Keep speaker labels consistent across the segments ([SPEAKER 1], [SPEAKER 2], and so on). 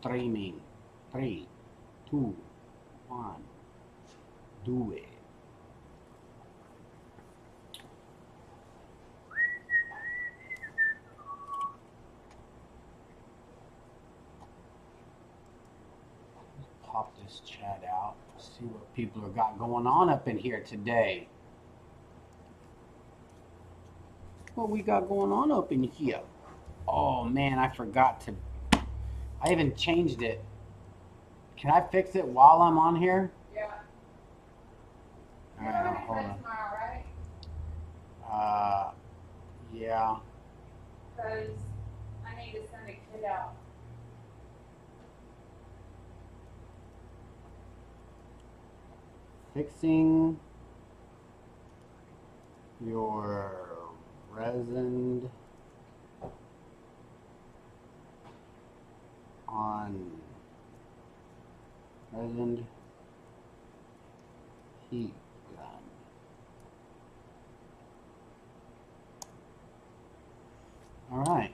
[SPEAKER 1] streaming. 3, 2, 1. Do it. Pop this chat out. See what people have got going on up in here today. What we got going on up in here? Oh man, I forgot to. I even changed it. Can I fix it while I'm on here?
[SPEAKER 2] Yeah.
[SPEAKER 1] All right, hold on.
[SPEAKER 2] Tomorrow, right?
[SPEAKER 1] Yeah.
[SPEAKER 2] Because I need to send a kid out.
[SPEAKER 1] Fixing your resin on resin heat gun. All right.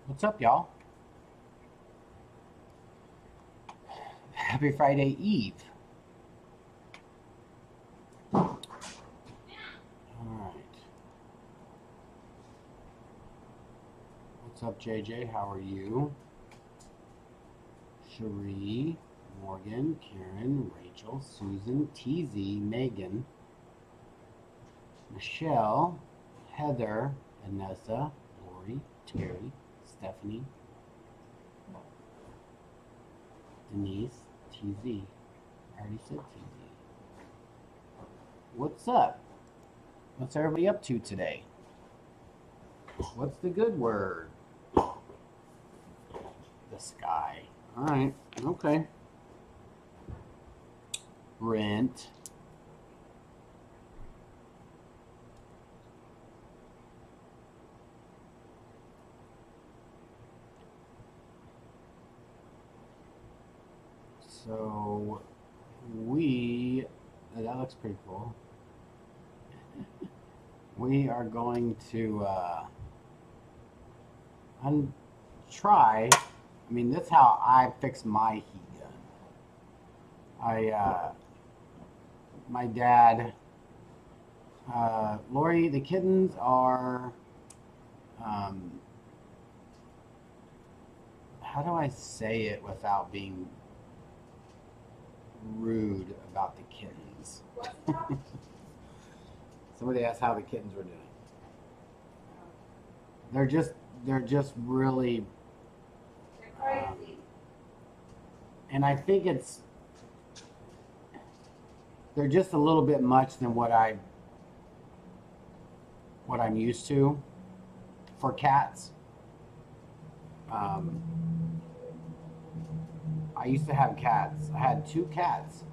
[SPEAKER 1] What's up, y'all? Happy Friday Eve. All right. What's up, JJ? How are you? Cherie, Morgan, Karen, Rachel, Susan, TZ, Megan, Michelle, Heather, Vanessa, Lori, Terry, Stephanie, Denise, TZ. I already said TZ. What's up? What's everybody up to today? What's the good word? The sky. All right. Okay. Rent. So that looks pretty cool. We are going to try. I mean, this is how I fix my heat gun. My dad, Lori, the kittens are, how do I say it without being rude about the kittens? Somebody asked how the kittens were doing. They're just really,
[SPEAKER 2] Crazy.
[SPEAKER 1] and I think they're just a little bit much than what I'm used to for cats. I used to have cats. I had 2 cats,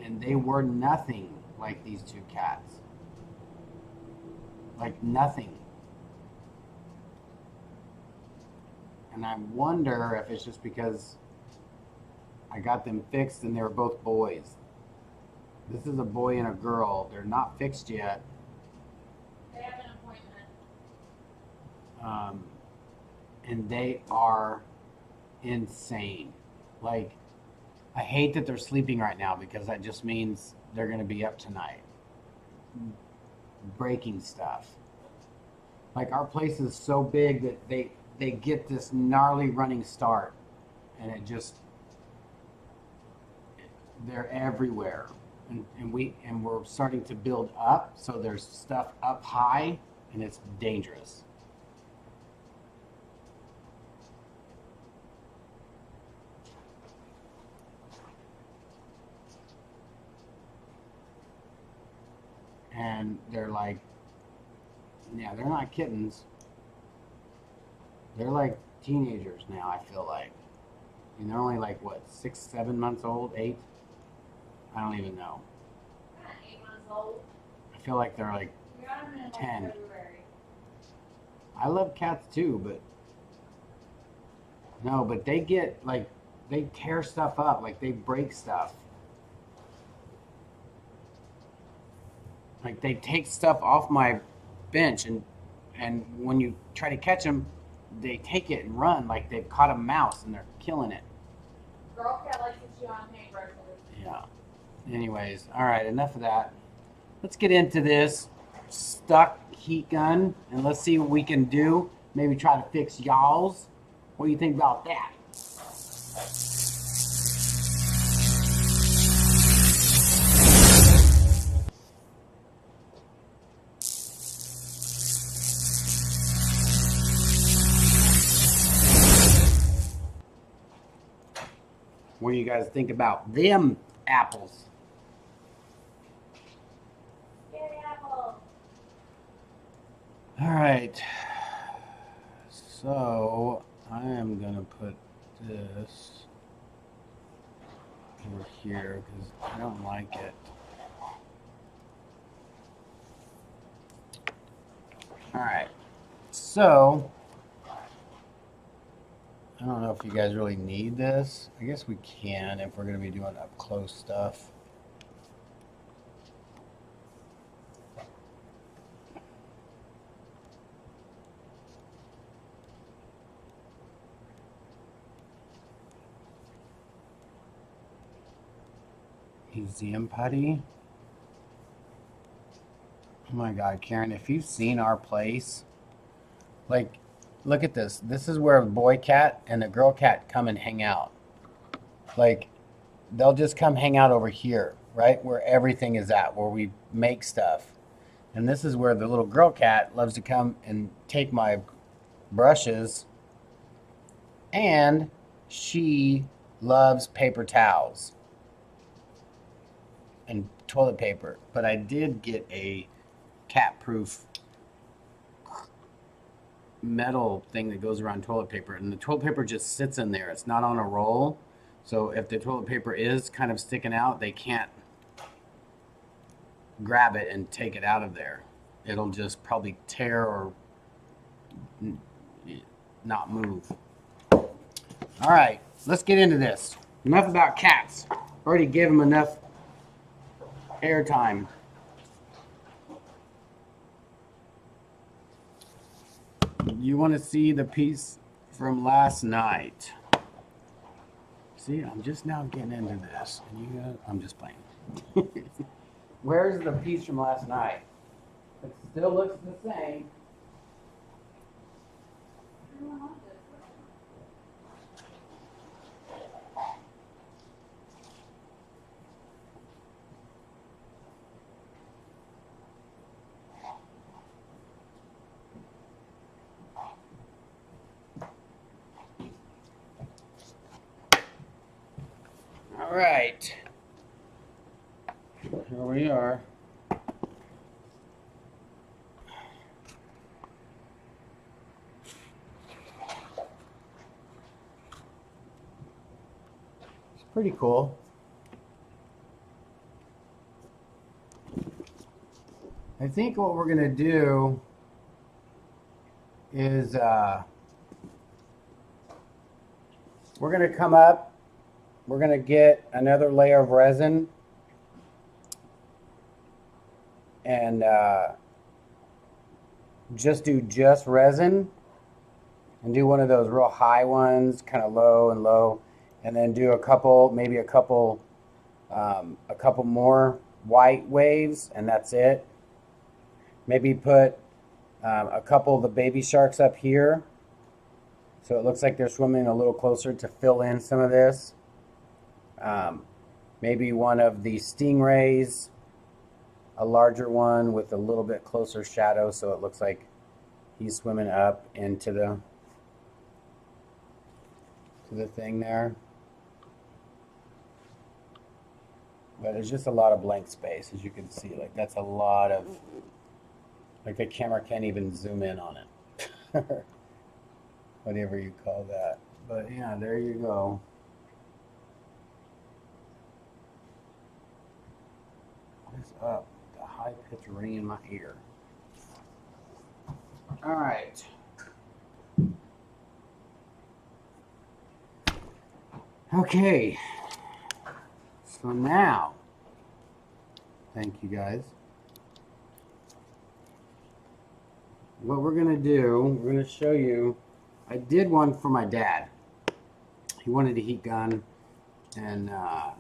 [SPEAKER 1] and they were nothing like these 2 cats. Like nothing. And I wonder if it's just because I got them fixed and they were both boys. This is a boy and a girl. They're not fixed yet.
[SPEAKER 2] They have an appointment.
[SPEAKER 1] And they are insane. Like, I hate that they're sleeping right now because that just means they're going to be up tonight. Breaking stuff. Like, our place is so big that they get this gnarly running start. And they're everywhere. And we're starting to build up, so there's stuff up high, and it's dangerous. And they're like, yeah, they're not kittens. They're like teenagers now, I feel like. And they're only like, what, 6, 7 months old, 8? I don't even know.
[SPEAKER 2] 8 months old.
[SPEAKER 1] I feel like they're like
[SPEAKER 2] We got them in like
[SPEAKER 1] 10.
[SPEAKER 2] February.
[SPEAKER 1] I love cats too, but no, but they get like, they tear stuff up, like they break stuff. Like they take stuff off my bench, and when you try to catch them, they take it and run like they've caught a mouse and they're killing it.
[SPEAKER 2] Girl cat likes to chew on paintbrushes.
[SPEAKER 1] Yeah. Anyways, all right, enough of that. Let's get into this stuck heat gun and let's see what we can do. Maybe try to fix y'all's. What do you think about that? What do you guys think about them apples?
[SPEAKER 2] Scary apple.
[SPEAKER 1] All right. So I am gonna put this over here because I don't like it. All right. So I don't know if you guys really need this. I guess we can if we're going to be doing up close stuff. Museum putty. Oh my God, Karen, if you've seen our place, like, look at this. This is where the boy cat and the girl cat come and hang out. Like, they'll just come hang out over here, right? Where everything is at, where we make stuff. And this is where the little girl cat loves to come and take my brushes. And she loves paper towels and toilet paper. But I did get a cat-proof metal thing that goes around toilet paper, and the toilet paper just sits in there. It's not on a roll, so if the toilet paper is kind of sticking out, they can't grab it and take it out of there. It'll just probably tear or not move. All right, let's get into this. Enough about cats. Already gave them enough airtime. You want to see the piece from last night? See, I'm just now getting into this, and you guys, I'm just playing. Where's the piece from last night? It still looks the same. All right, here we are. It's pretty cool. I think what we're gonna do is we're gonna come up. We're going to get another layer of resin and just resin and do one of those real high ones, kind of low and low, and then do maybe a couple more white waves, and that's it. Maybe put a couple of the baby sharks up here so it looks like they're swimming a little closer to fill in some of this. Maybe one of the stingrays, a larger one with a little bit closer shadow so it looks like he's swimming up into the thing there. But there's just a lot of blank space, as you can see. Like, that's a lot of, like, the camera can't even zoom in on it. Whatever you call that. But yeah, there you go. What's up? The high pitch ring in my ear. All right. Okay. So now, thank you guys. What we're going to do, we're going to show you I did one for my dad. He wanted a heat gun, and I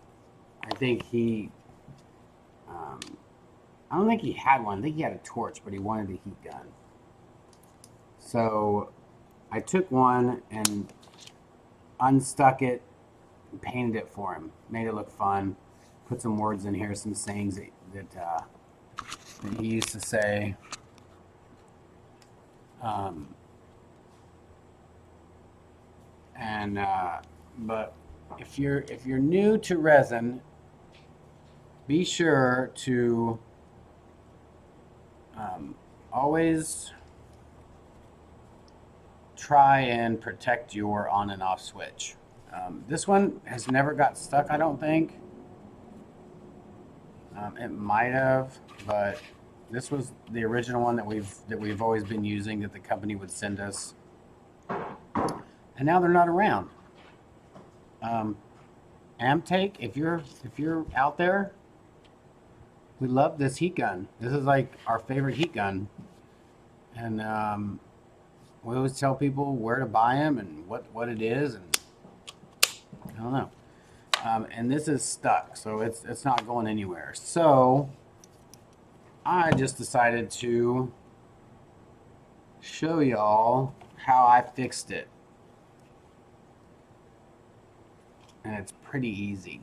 [SPEAKER 1] think he, I don't think he had one. I think he had a torch, but he wanted a heat gun. So I took one and unstuck it, painted it for him, made it look fun, put some words in here, some sayings that he used to say. But if you're new to resin, be sure to always try and protect your on and off switch. This one has never got stuck, I don't think. It might have, but this was the original one that we've always been using, that the company would send us, and now they're not around. Amtake, if you're out there, we love this heat gun. This is like our favorite heat gun, and we always tell people where to buy them and what it is, and I don't know. And this is stuck, so it's not going anywhere. So I just decided to show y'all how I fixed it, and it's pretty easy.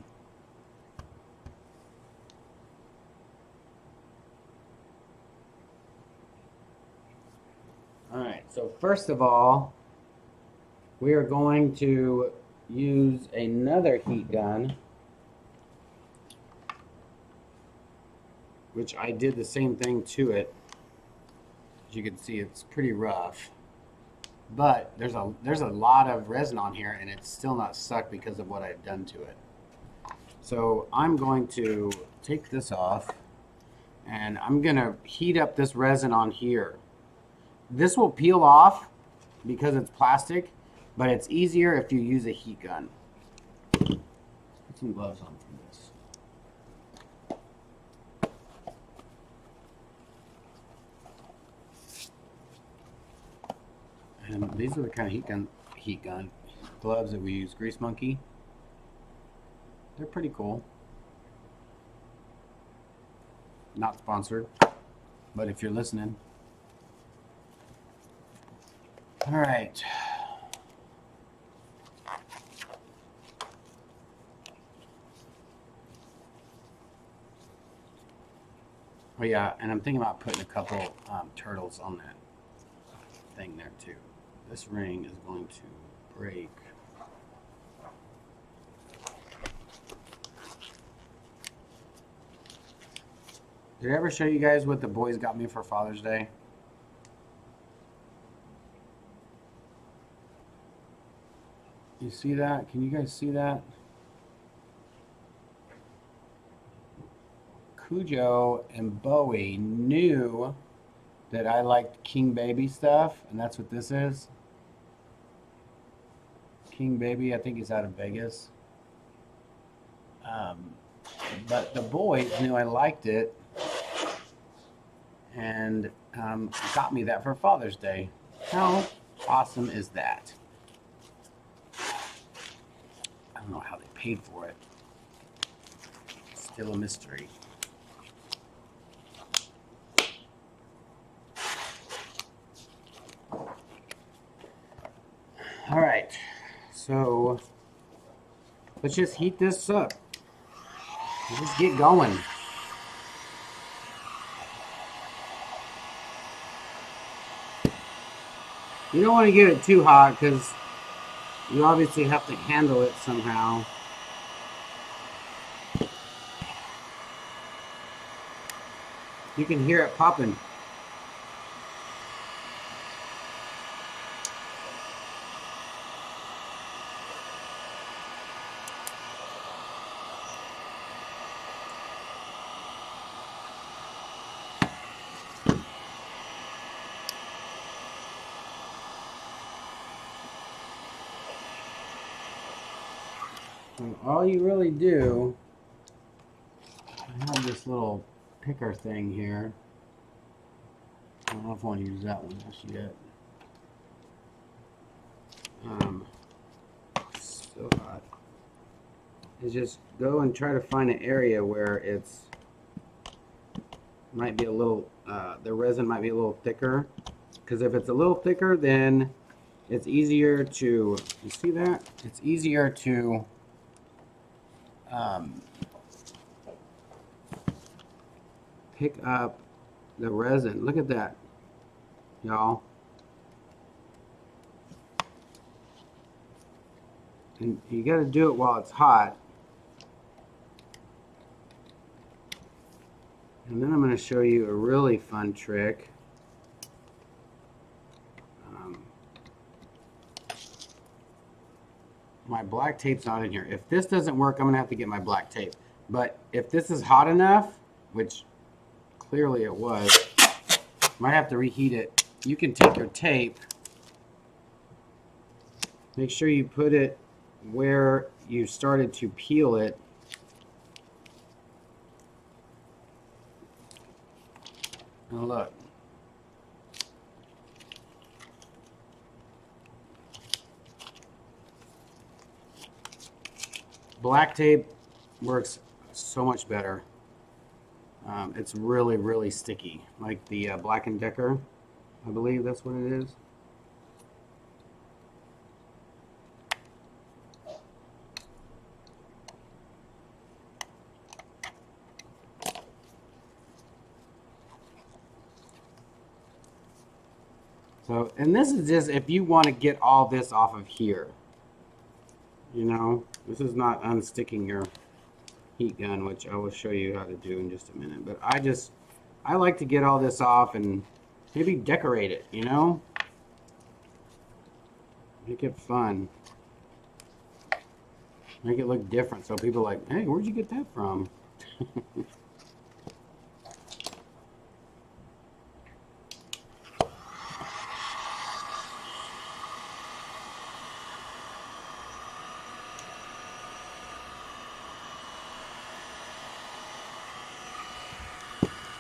[SPEAKER 1] All right, so first of all, we are going to use another heat gun, which I did the same thing to it. As you can see, it's pretty rough, but there's a lot of resin on here, and it's still not stuck because of what I've done to it. So I'm going to take this off, and I'm gonna heat up this resin on here. This will peel off because it's plastic, but it's easier if you use a heat gun. Put some gloves on for this. And these are the kind of heat gun gloves that we use. Grease Monkey. They're pretty cool. Not sponsored, but if you're listening. All right. Oh yeah, and I'm thinking about putting a couple turtles on that thing there too. This ring is going to break. Did I ever show you guys what the boys got me for Father's Day? You see that? Can you guys see that? Cujo and Bowie knew that I liked King Baby stuff, and that's what this is. King Baby, I think he's out of Vegas. But the boys knew I liked it, and got me that for Father's Day. How awesome is that? I don't know how they paid for it. Still a mystery. All right, so let's just heat this up. Let's just get going. You don't want to get it too hot because you obviously have to handle it somehow. You can hear it popping. And all you really do, I have this little picker thing here. I don't know if I want to use that one just yet. is just go and try to find an area where it's might be a little, the resin might be a little thicker. Because if it's a little thicker, then it's easier to, you see that? It's easier to pick up the resin. Look at that, y'all. And you got to do it while it's hot. And then I'm going to show you a really fun trick. My black tape's not in here. If this doesn't work, I'm going to have to get my black tape. But if this is hot enough, which clearly it was, might have to reheat it. You can take your tape, make sure you put it where you started to peel it. And look. Black tape works so much better. It's really, really sticky, like the Black & Decker. I believe that's what it is. So, and this is just if you want to get all this off of here. You know, this is not unsticking your heat gun, which I will show you how to do in just a minute. But I like to get all this off and maybe decorate it, you know? Make it fun. Make it look different so people are like, hey, where'd you get that from?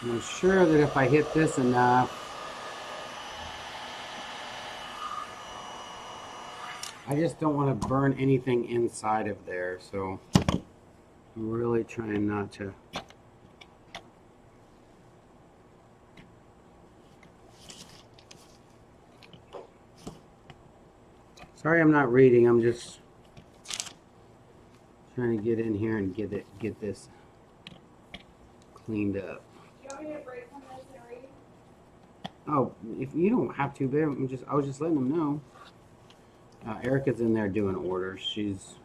[SPEAKER 1] I'm sure that if I hit this enough, I just don't want to burn anything inside of there, so I'm really trying not to. Sorry I'm not reading, I'm just trying to get in here and get this cleaned up.
[SPEAKER 2] Do you want me to break from this and read?
[SPEAKER 1] Oh, if you don't have to, babe, I was just letting them know. Erica's in there doing orders. She's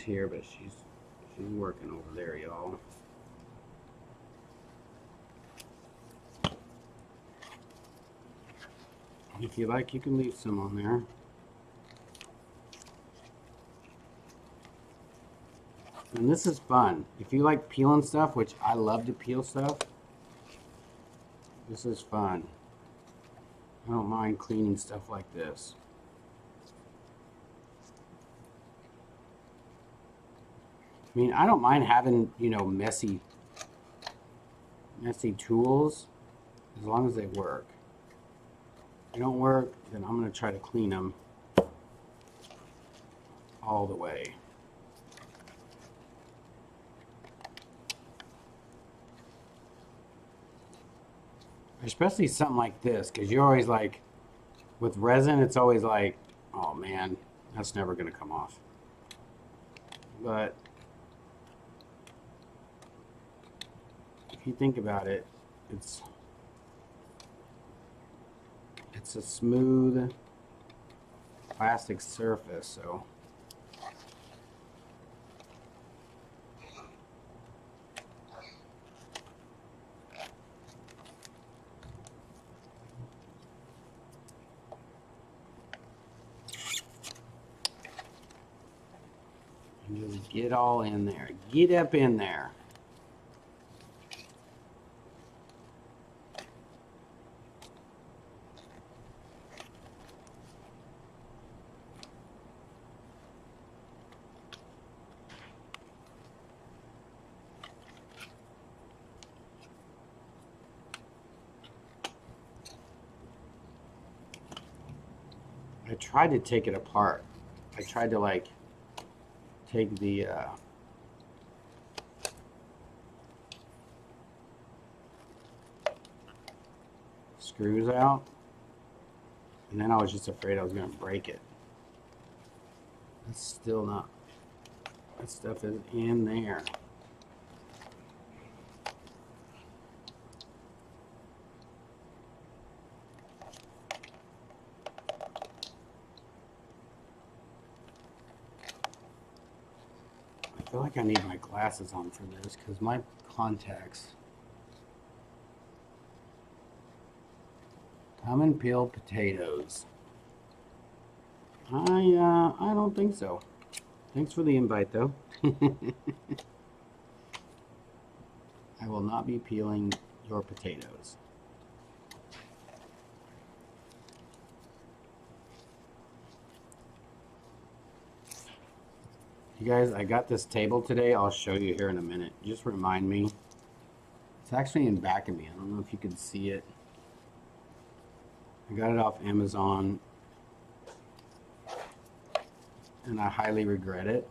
[SPEAKER 1] here, but she's working over there, y'all. If you like, you can leave some on there. And this is fun. If you like peeling stuff, which I love to peel stuff, this is fun. I don't mind cleaning stuff like this. I mean, I don't mind having, you know, messy tools as long as they work. If they don't work, then I'm going to try to clean them all the way. Especially something like this, because you're always like, with resin, it's always like, oh man, that's never going to come off. But if you think about it, it's a smooth plastic surface, so and just get all in there. Get up in there. I tried to take it apart. I tried to like take the screws out, and then I was just afraid I was going to break it. It's still not. That stuff is in there. I feel like I need my glasses on for this because my contacts. Come and peel potatoes. I don't think so. Thanks for the invite, though. I will not be peeling your potatoes. You guys, I got this table today. I'll show you here in a minute. Just remind me. It's actually in back of me. I don't know if you can see it. I got it off Amazon, and I highly regret it.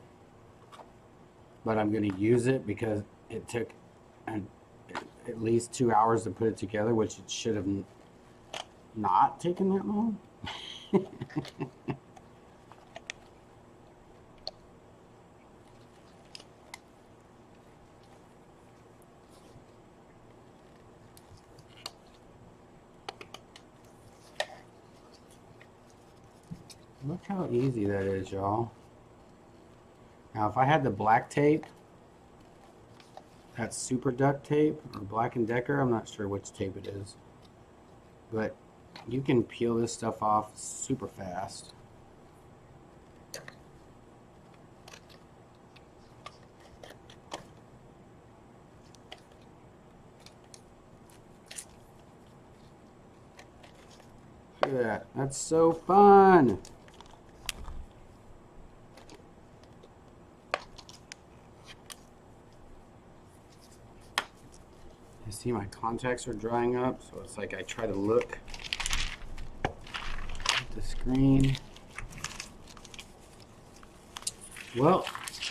[SPEAKER 1] But I'm going to use it because it took at least 2 hours to put it together, which it should have not taken that long. Look how easy that is, y'all. Now, if I had the black tape, that's super duct tape or Black & Decker, I'm not sure which tape it is, but you can peel this stuff off super fast. Look at that. That's so fun. See, my contacts are drying up, so it's like I try to look at the screen. Well,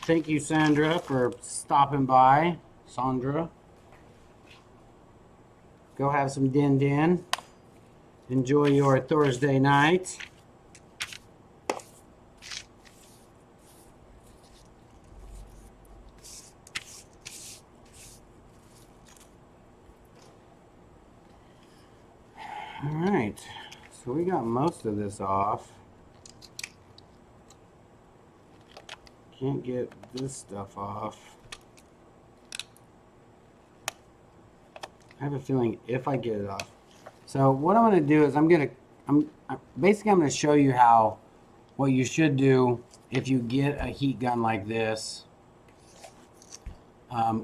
[SPEAKER 1] thank you, Sandra, for stopping by. Sandra, go have some din. Enjoy your Thursday night. Alright, so we got most of this off. Can't get this stuff off. I have a feeling if I get it off. So what I'm going to do is I'm going to show you how, what you should do if you get a heat gun like this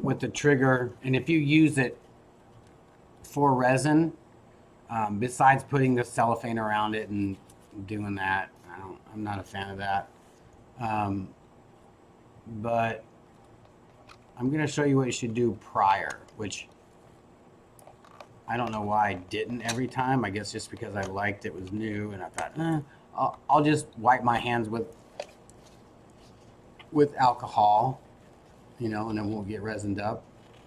[SPEAKER 1] with the trigger, and if you use it for resin, besides putting the cellophane around it and doing that, I'm not a fan of that. But I'm going to show you what you should do prior, which I don't know why I didn't every time. I guess just because I liked it was new, and I thought, I'll just wipe my hands with alcohol, you know, and it won't get resined up.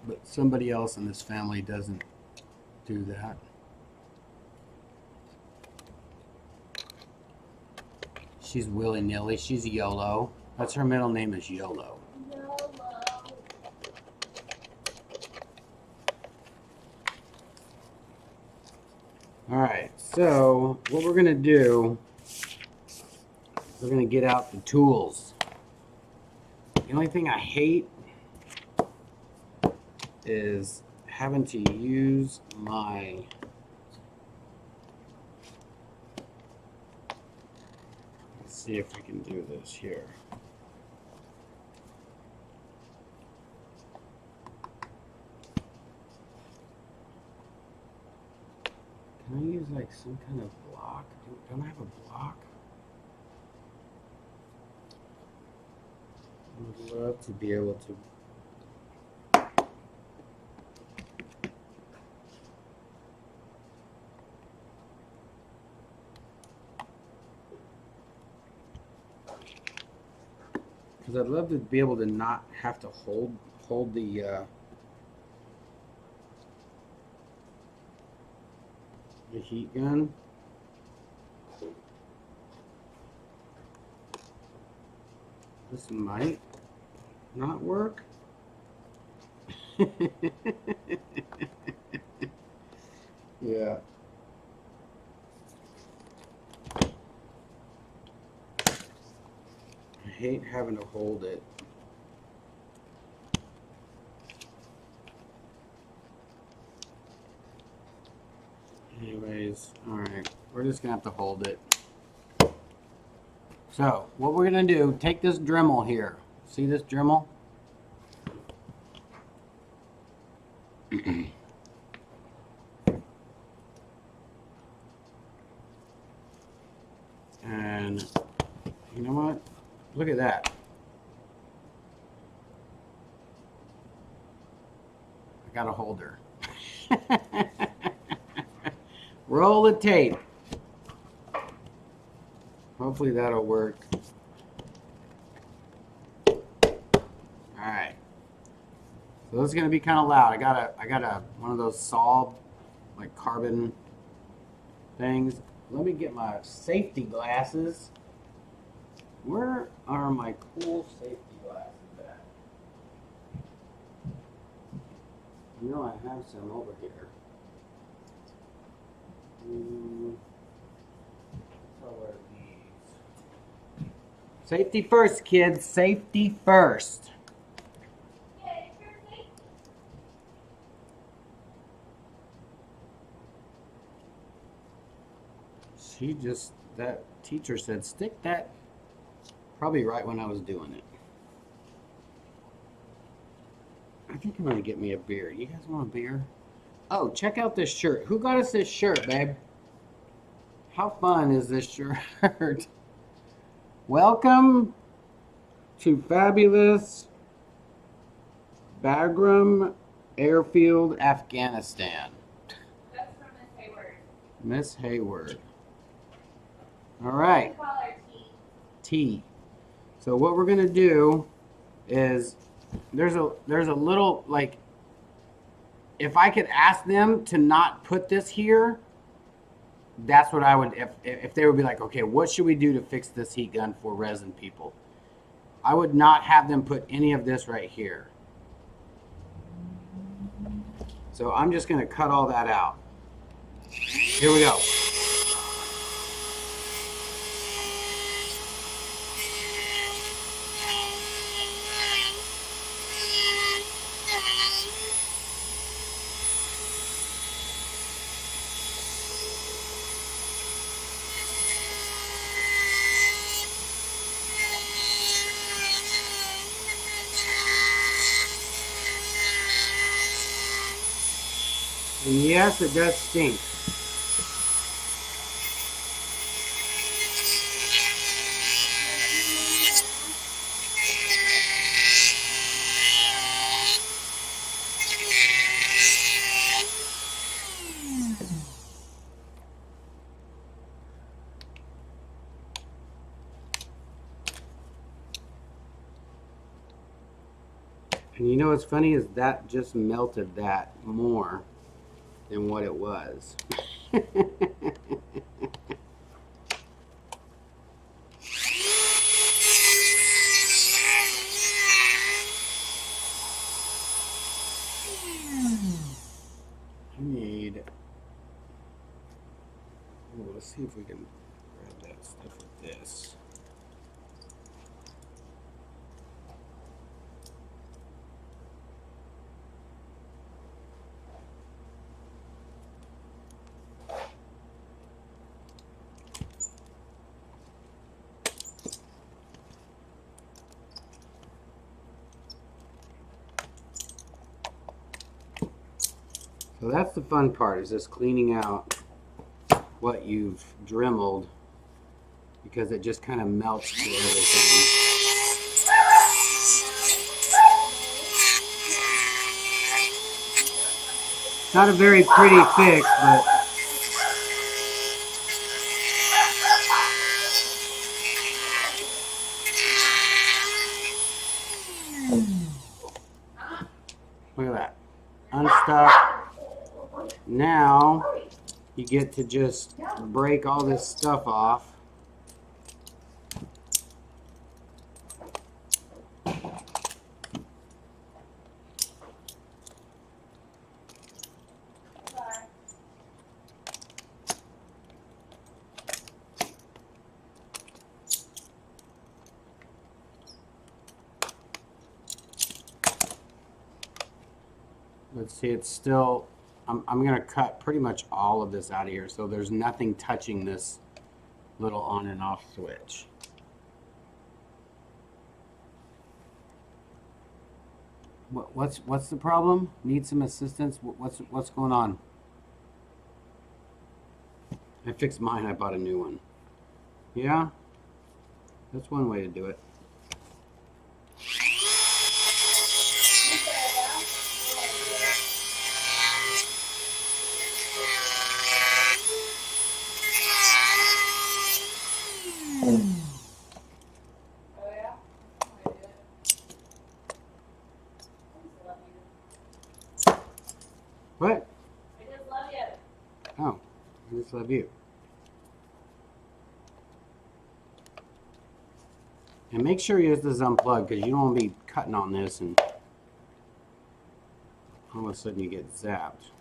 [SPEAKER 1] But somebody else in this family doesn't do that. She's willy-nilly. She's YOLO. That's her middle name is YOLO. All right, so what we're gonna do, we're gonna get out the tools. The only thing I hate is having to use my see if we can do this here. Can I use like some kind of block? Don't I have a block? I would love to be able to. Because I'd love to be able to not have to hold the heat gun. This might not work. Yeah. I hate having to hold it. Anyways, all right, we're just gonna have to hold it. So what we're gonna do, take this Dremel here. See this Dremel? And you know what? Look at that. I got a holder. Roll the tape. Hopefully that'll work. Alright. So this is gonna be kind of loud. I got a one of those saw like carbon things. Let me get my safety glasses. Where are my cool safety glasses at? I know I have some over here. I'll wear these. Safety first, kids. Safety first. She just, that teacher said, stick that, probably right when I was doing it. I think I'm gonna get me a beer. You guys want a beer? Oh, check out this shirt. Who got us this shirt, babe? How fun is this shirt? Welcome to fabulous Bagram Airfield, Afghanistan.
[SPEAKER 2] That's from Miss Hayward.
[SPEAKER 1] Miss Hayward. All right.
[SPEAKER 2] We call her T.
[SPEAKER 1] T. So what we're gonna do is there's a little, like, if I could ask them to not put this here, that's what I would, if they would be like, okay, what should we do to fix this heat gun for resin people? I would not have them put any of this right here. So I'm just gonna cut all that out. Here we go. And yes, it does stink. And you know what's funny is that just melted that more than what it was. I need, oh, let's see if we can grab that stuff with this. So that's the fun part, is just cleaning out what you've dremeled, because it just kind of melts through everything. Not a very pretty fix, but now you get to just break all this stuff off. Let's see, it's still, I'm going to cut pretty much all of this out of here so there's nothing touching this little on and off switch. What's the problem? Need some assistance? What's going on? I fixed mine, I bought a new one. Yeah? That's one way to do it. What?
[SPEAKER 2] I just love you.
[SPEAKER 1] Oh, I just love you. And make sure this is unplugged because you don't want to be cutting on this and all of a sudden you get zapped.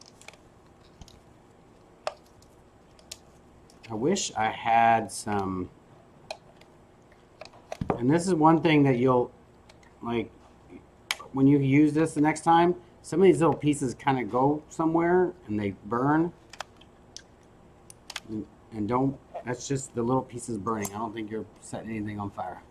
[SPEAKER 1] I wish I had some, and this is one thing that you'll, like, when you use this the next time, some of these little pieces kind of go somewhere and they burn. And don't, that's just the little pieces burning. I don't think you're setting anything on fire.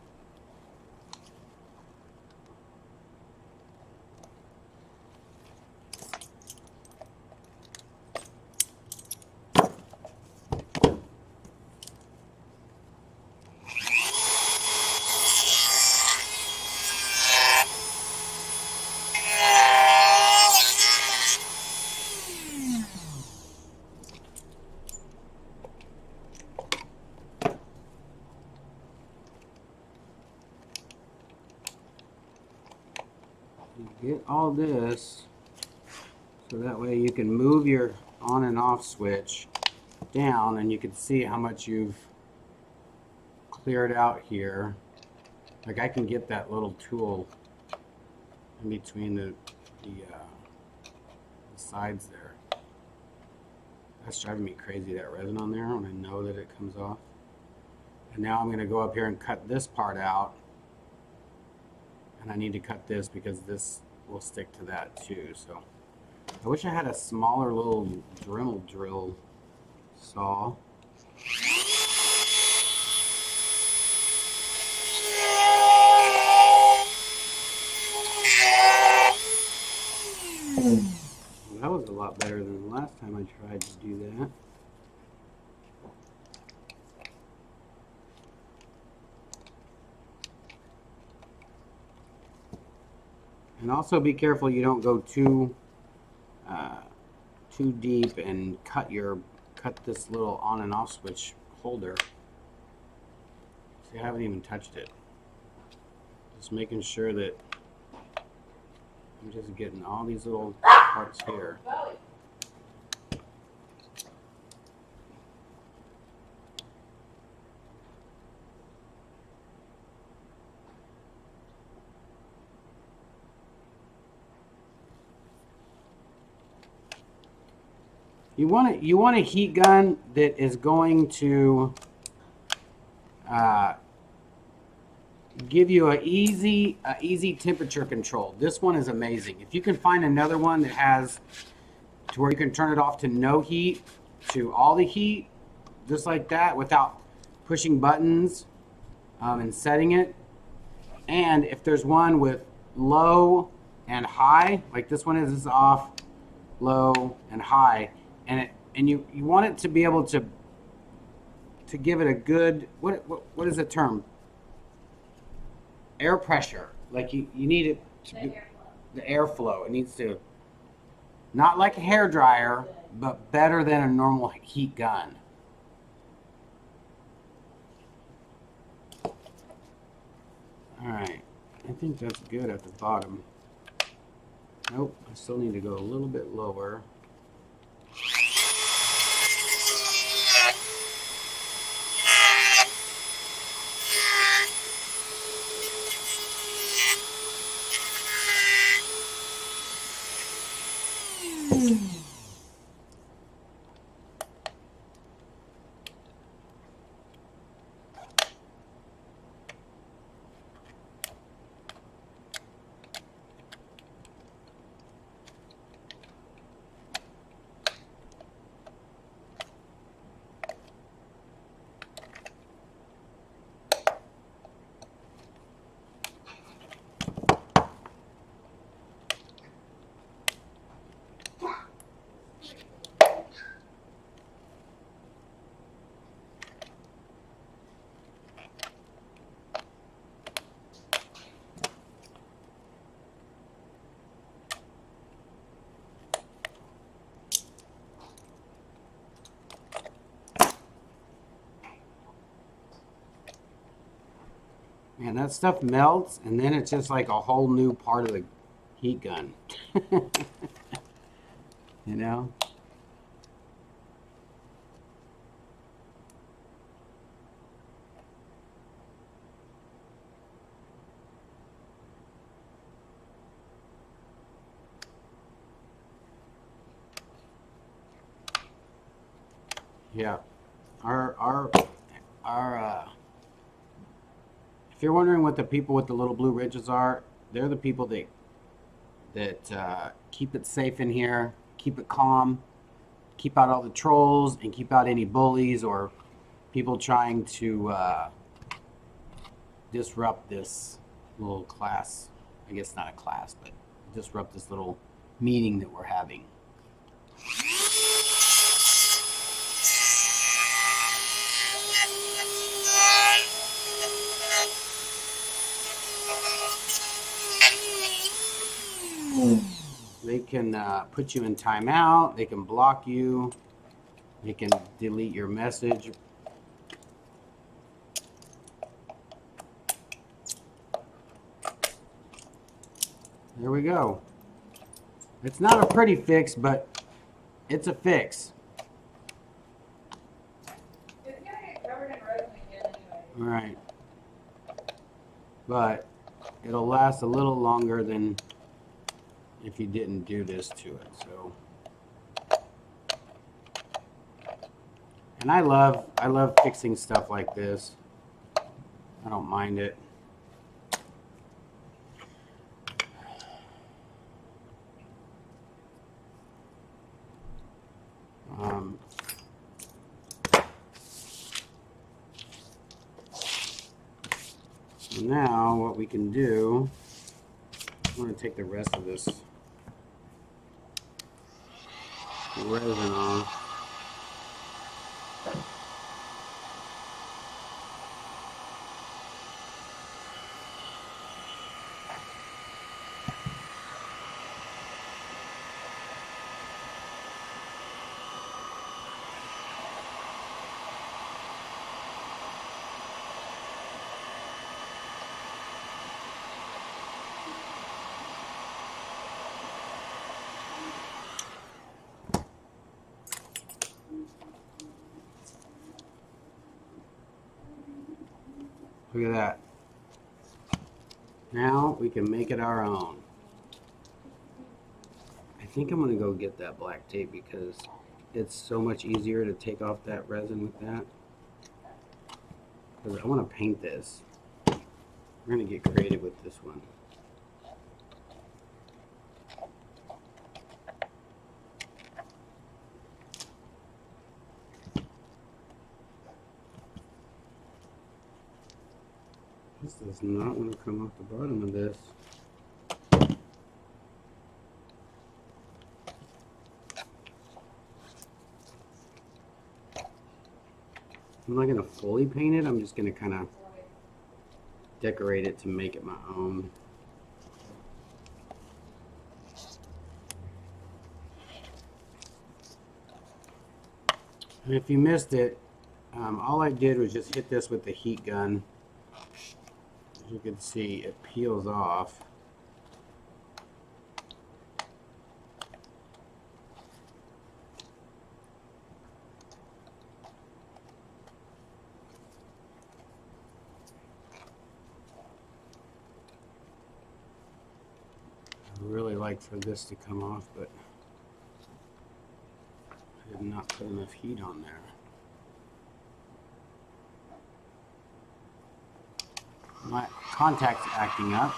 [SPEAKER 1] Get all this so that way you can move your on and off switch down and you can see how much you've cleared out here. Like I can get that little tool in between the sides there. That's driving me crazy, that resin on there, when I know that it comes off. And now I'm going to go up here and cut this part out. And I need to cut this because this will stick to that too. So I wish I had a smaller little Dremel drill saw. Well, that was a lot better than the last time I tried to do that. And also be careful you don't go too deep and cut this little on and off switch holder. See, I haven't even touched it. Just making sure that I'm just getting all these little parts here. You want a heat gun that is going to give you a easy temperature control. This one is amazing. If you can find another one that has to where you can turn it off to no heat to all the heat, just like that, without pushing buttons and setting it. And if there's one with low and high, like this one is off, low and high. And you want it to be able to give it a good, what is the term? Air pressure. Like you need it to be the airflow. It needs to, not like a hair dryer, but better than a normal heat gun. All right, I think that's good at the bottom. Nope, I still need to go a little bit lower. Man, that stuff melts, and then it's just like a whole new part of the heat gun. You know? Yeah. Our if you're wondering what the people with the little blue ridges are, they're the people that keep it safe in here, keep it calm, keep out all the trolls, and keep out any bullies or people trying to disrupt this little class. I guess not a class, but disrupt this little meeting that we're having. They can put you in timeout. They can block you. They can delete your message. There we go. It's not a pretty fix, but it's a fix.
[SPEAKER 2] It's gonna get covered in resin again anyway.
[SPEAKER 1] All right. But it'll last a little longer than if you didn't do this to it. So, and I love fixing stuff like this. I don't mind it. So now what we can do, I'm going to take the rest of this resin off. Look at that. Now we can make it our own. I think I'm going to go get that black tape because it's so much easier to take off that resin with that. Because I want to paint this. We're going to get creative with this one. This does not want to come off the bottom of this. I'm not going to fully paint it. I'm just going to kind of decorate it to make it my own. And if you missed it, all I did was just hit this with the heat gun. As you can see, it peels off. I really like for this to come off, but I did not put enough heat on there. My contact's acting up.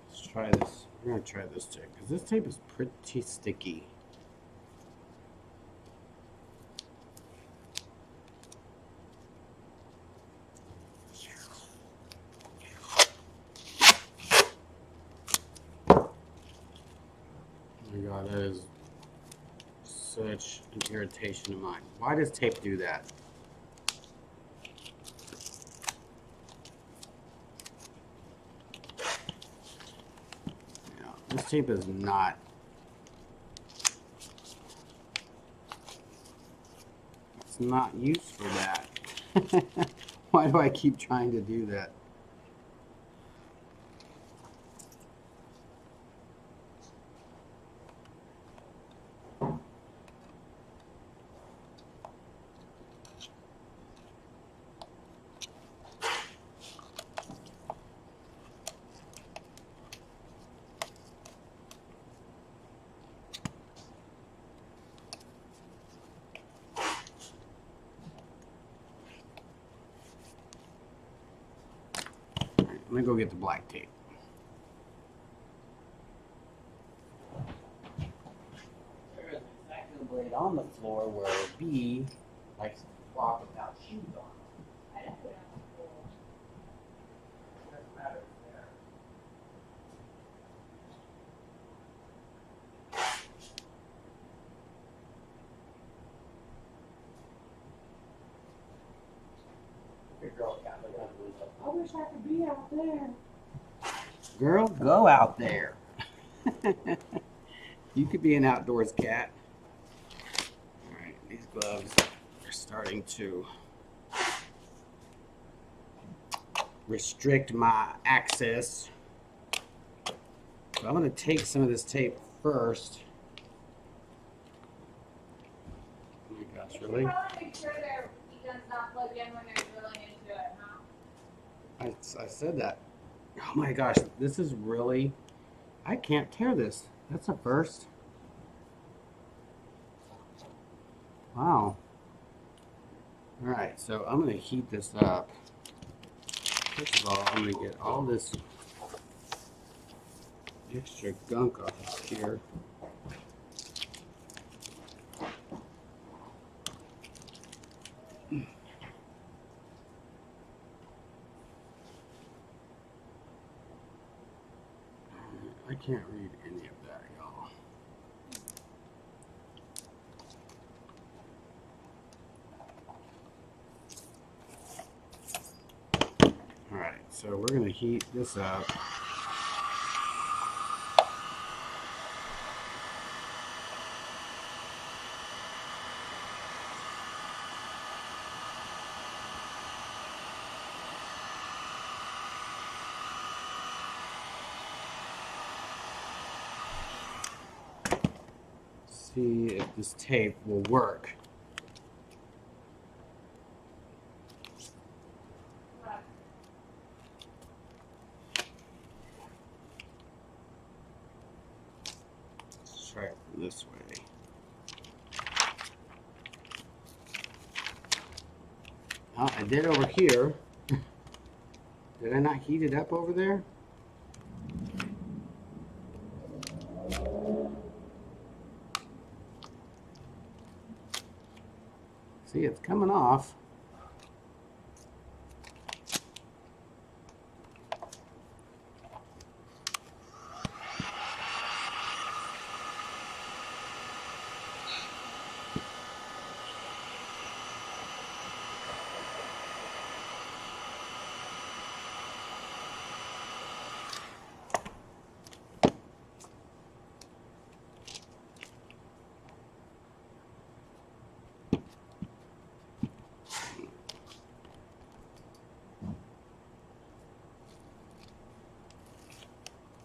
[SPEAKER 1] Let's try this. We're going to try this tape because this tape is pretty sticky. Oh my God, that is such an irritation of mine. Why does tape do that? This tape is not. It's not used for that. Why do I keep trying to do that? I'm gonna go get the black tape. There is a vacuum blade on the floor where B likes to walk without shoes on.
[SPEAKER 2] I didn't put it on the floor.
[SPEAKER 1] Doesn't matter, it's there. Good girl, cat, look out the window. I wish I could be out there. Girl, go out there. You could be an outdoors cat. All right, these gloves are starting to restrict my access. So I'm going to take some of this tape first. Oh my gosh,
[SPEAKER 2] You should
[SPEAKER 1] really?
[SPEAKER 2] probably make sure their Heatgun's not plugged in when they're drilling into it, huh?
[SPEAKER 1] I said that. Oh my gosh, this is really, I can't tear this. That's a first. Wow. All right, so I'm going to heat this up. First of all, I'm going to get all this extra gunk off here. I can't read any of that, y'all. All right, so we're going to heat this up. See if this tape will work. Let's try it from this way. Oh, I did over here. Did I not heat it up over there? See, it's coming off.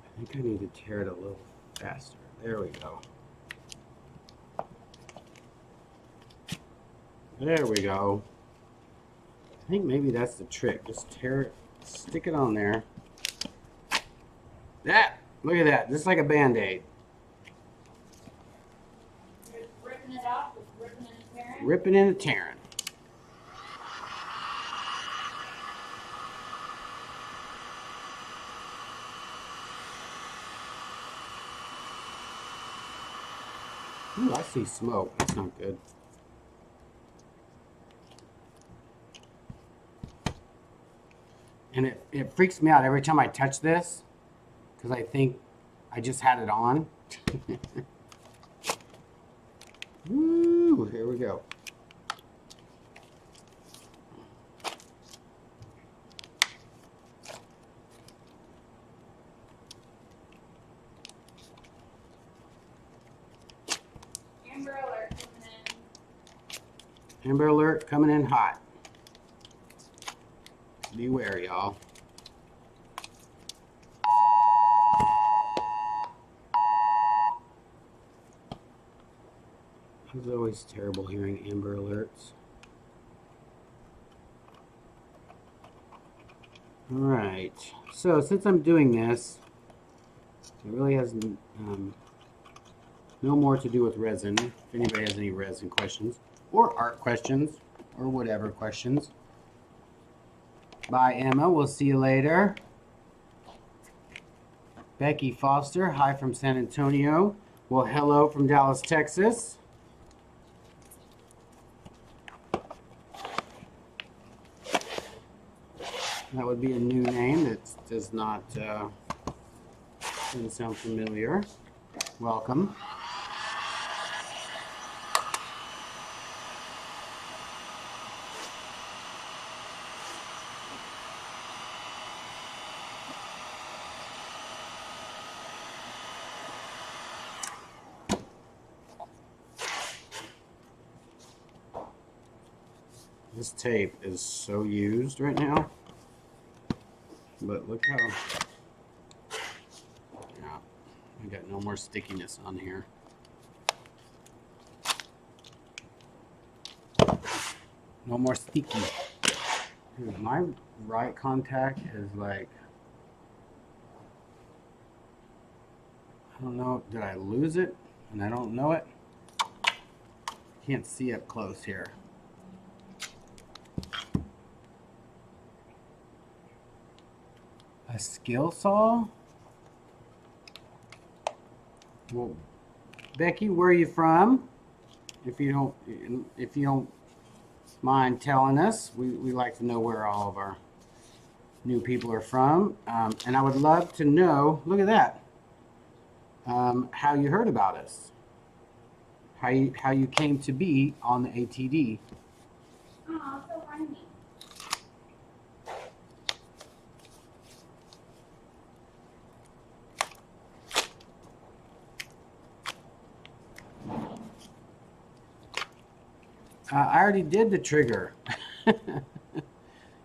[SPEAKER 1] I think I need to tear it a little faster. There we go. There we go. I think maybe that's the trick. Just tear it, stick it on there. That, look at that, just like a Band-Aid.
[SPEAKER 2] You're just ripping it off with ripping and tearing.
[SPEAKER 1] Ripping and tearing. Ooh, I see smoke. That's not good. And it freaks me out every time I touch this because I think I just had it on. Woo, here we go. Amber alert coming in hot. Beware, y'all. It's always terrible hearing Amber alerts. Alright, so since I'm doing this, it really has no more to do with resin. If anybody has any resin questions, or art questions, or whatever questions. Bye, Emma. We'll see you later. Becky Foster, hi from San Antonio. Well, hello from Dallas, Texas. That would be a new name that does not doesn't sound familiar. Welcome. This tape is so used right now. But look how, yeah, I got no more stickiness on here. No more sticky. Dude, my right contact is like, I don't know, did I lose it and I don't know it? Can't see up close here. A skill saw? Well, Becky, where are you from? If you don't mind telling us, we like to know where all of our new people are from, and I would love to know. Look at that. How you heard about us? How you came to be on the ATD?
[SPEAKER 2] Oh, so funny.
[SPEAKER 1] I already did the trigger.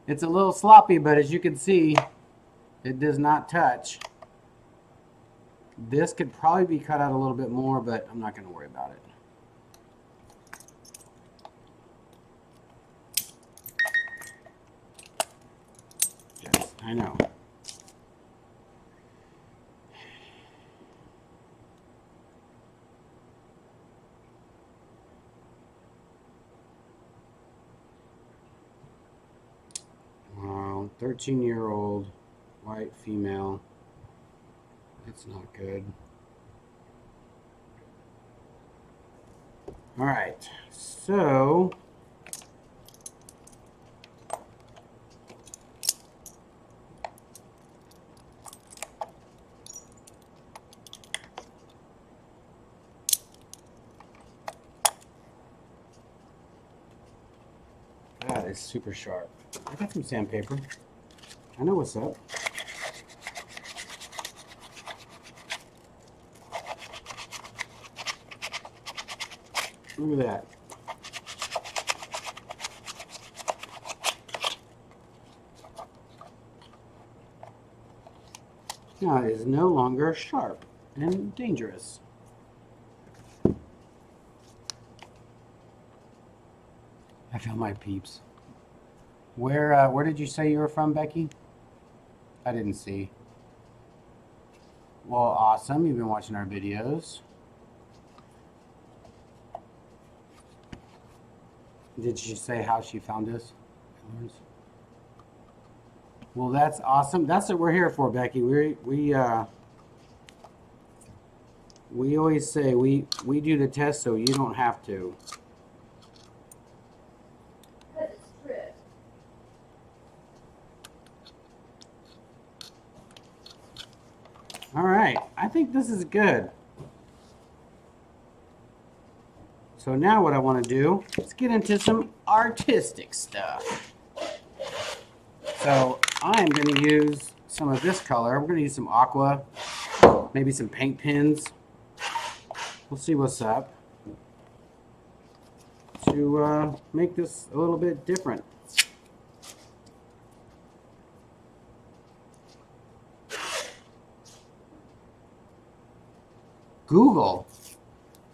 [SPEAKER 1] It's a little sloppy, but as you can see, it does not touch. This could probably be cut out a little bit more, but I'm not going to worry about it. Yes, I know. Wow, 13-year-old white female. It's not good. All right, so that is super sharp. I got some sandpaper. I know what's up. Look at that. Now it is no longer sharp and dangerous. I found my peeps. Where did you say you were from, Becky? I didn't see. Well, awesome. You've been watching our videos. Did she say how she found us? Well, that's awesome. That's what we're here for, Becky. We always say we do the test so you don't have to.
[SPEAKER 2] Because it's true.
[SPEAKER 1] All right, I think this is good. So now what I want to do is get into some artistic stuff. So I'm going to use some of this color. We're going to use some aqua, maybe some paint pens. We'll see what's up. to make this a little bit different. Google.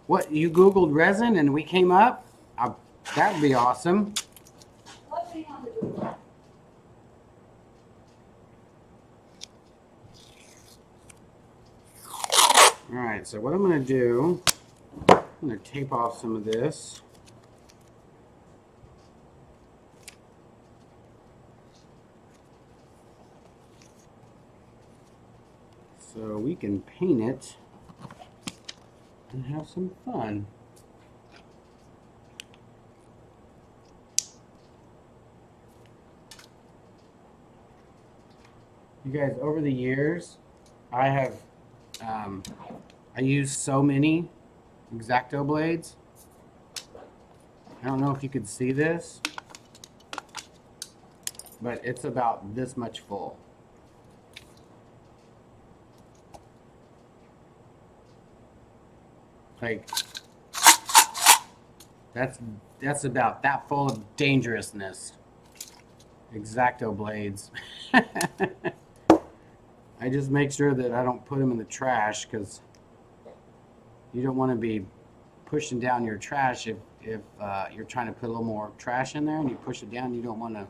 [SPEAKER 1] What, you Googled resin and we came up? That'd be awesome.
[SPEAKER 2] What's being on the Google?
[SPEAKER 1] Alright, so what I'm going to do, I'm going to tape off some of this. So we can paint it and have some fun. You guys, over the years, I have I used so many X-Acto blades. I don't know if you could see this, but it's about this much full. Like, that's about that full of dangerousness. X-Acto blades. I just make sure that I don't put them in the trash, because you don't want to be pushing down your trash if you're trying to put a little more trash in there and you push it down. You don't want a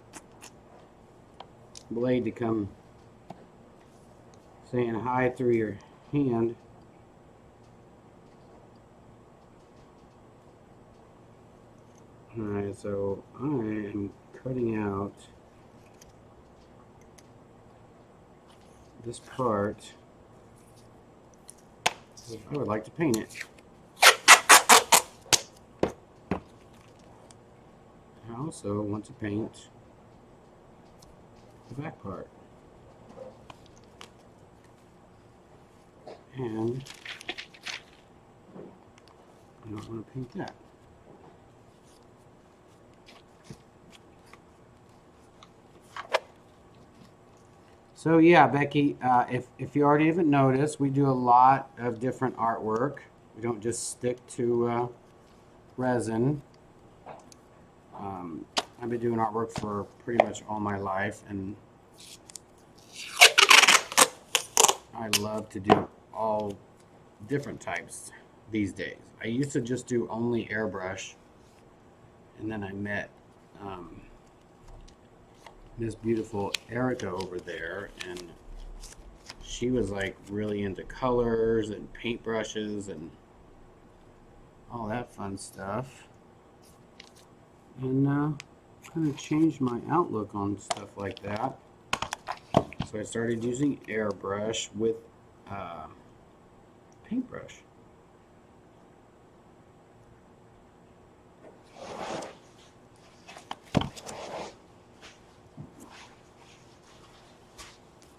[SPEAKER 1] blade to come saying hi through your hand. Alright, so I am cutting out this part. I would like to paint it. I also want to paint the back part. And I don't want to paint that. So yeah, Becky, if you already haven't noticed, we do a lot of different artwork. We don't just stick to resin. I've been doing artwork for pretty much all my life, and I love to do all different types these days. I used to just do only airbrush, and then I met this beautiful Erica over there, and she was like really into colors and paintbrushes and all that fun stuff, and kind of changed my outlook on stuff like that. So I started using airbrush with paintbrush.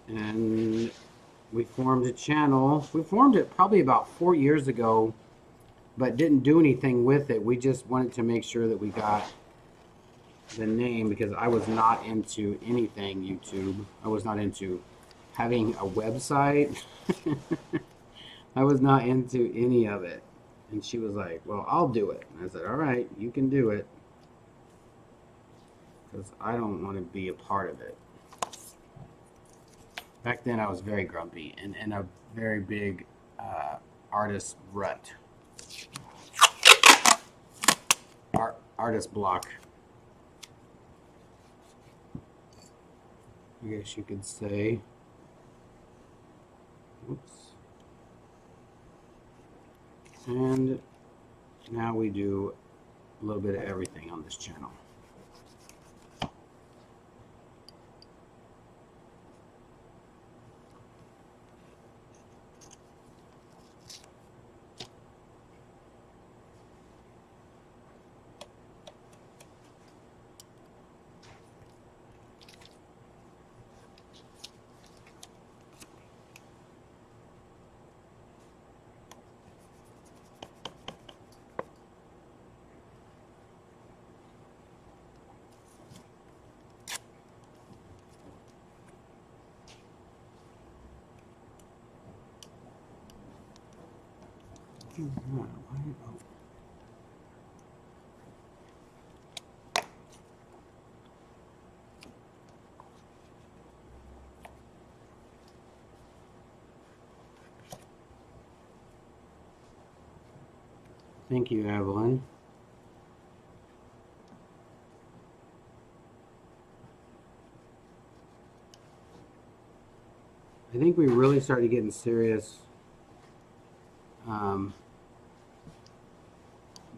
[SPEAKER 1] And we formed a channel. We formed it probably about 4 years ago, but didn't do anything with it. We just wanted to make sure that we got the name, because I was not into anything YouTube. I was not into having a website. I was not into any of it. And she was like, well, I'll do it. And I said, all right, you can do it, because I don't want to be a part of it. Back then I was very grumpy and in a very big artist rut. Artist block, I guess you could say. Oops. And now we do a little bit of everything on this channel. Thank you, Evelyn. I think we really started getting serious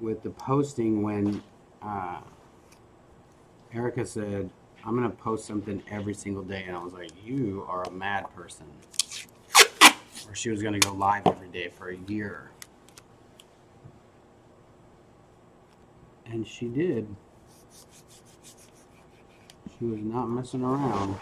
[SPEAKER 1] with the posting when Erica said, I'm going to post something every single day. And I was like, you are a mad person. Or she was going to go live every day for a year. And she did. She was not messing around.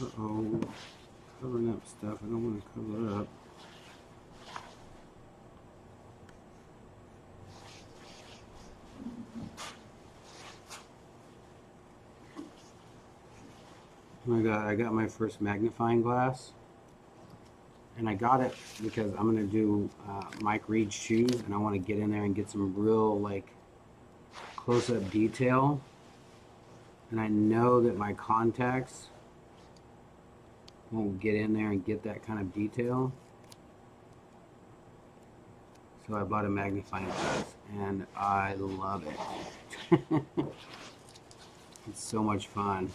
[SPEAKER 1] Uh-oh, covering up stuff. I don't want to cover it up. Oh my God, I got my first magnifying glass. And I got it because I'm going to do Mike Reed's shoes. And I want to get in there and get some real, like, close-up detail. And I know that my contacts won't get in there and get that kind of detail. So I bought a magnifying glass and I love it. It's so much fun.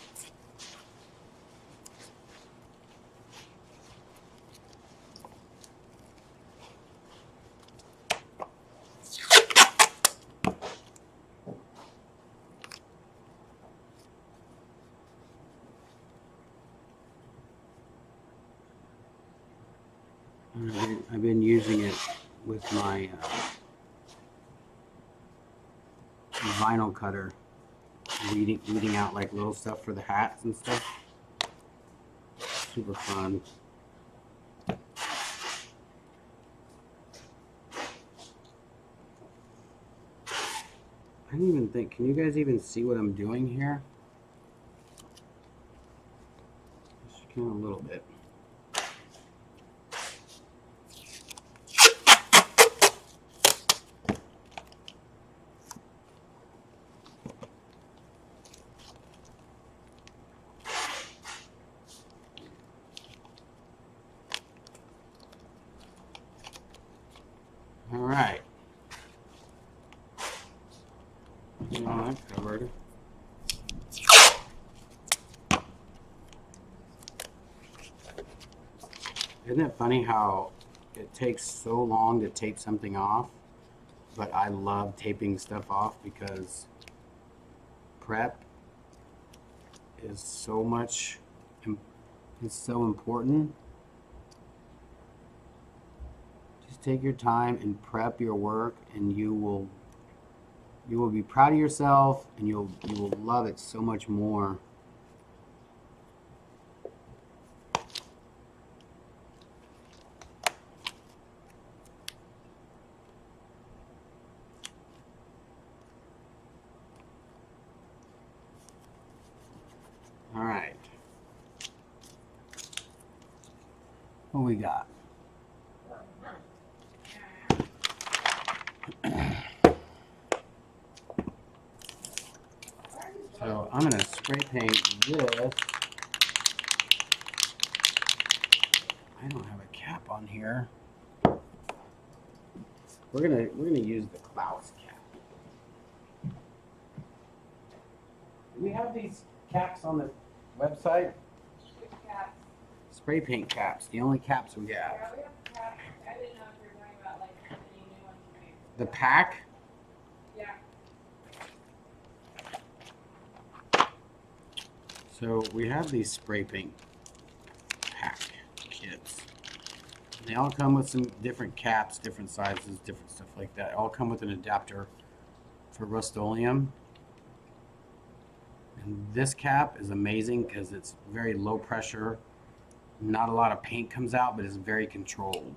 [SPEAKER 1] I've been using it with my vinyl cutter, weeding out like little stuff for the hats and stuff. Super fun. I didn't even think, can you guys even see what I'm doing here? Just kind of a little bit. All right. All that covered. Isn't it funny how it takes so long to tape something off, but I love taping stuff off because prep is so much, it's so important. Just take your time and prep your work, and you will be proud of yourself, and you will love it so much more. All right. What we got? So I'm gonna spray paint this. I don't have a cap on here. We're gonna use the Klaus cap. Do we have these caps on the website?
[SPEAKER 2] Which caps?
[SPEAKER 1] Spray paint caps, the only caps we have.
[SPEAKER 2] Yeah, we have caps. I didn't know if you were talking about like any new ones made.
[SPEAKER 1] The pack?
[SPEAKER 2] Yeah.
[SPEAKER 1] So we have these spray paint pack kits. They all come with some different caps, different sizes, different stuff like that. All come with an adapter for Rust-Oleum. And this cap is amazing because it's very low pressure. Not a lot of paint comes out, but it's very controlled.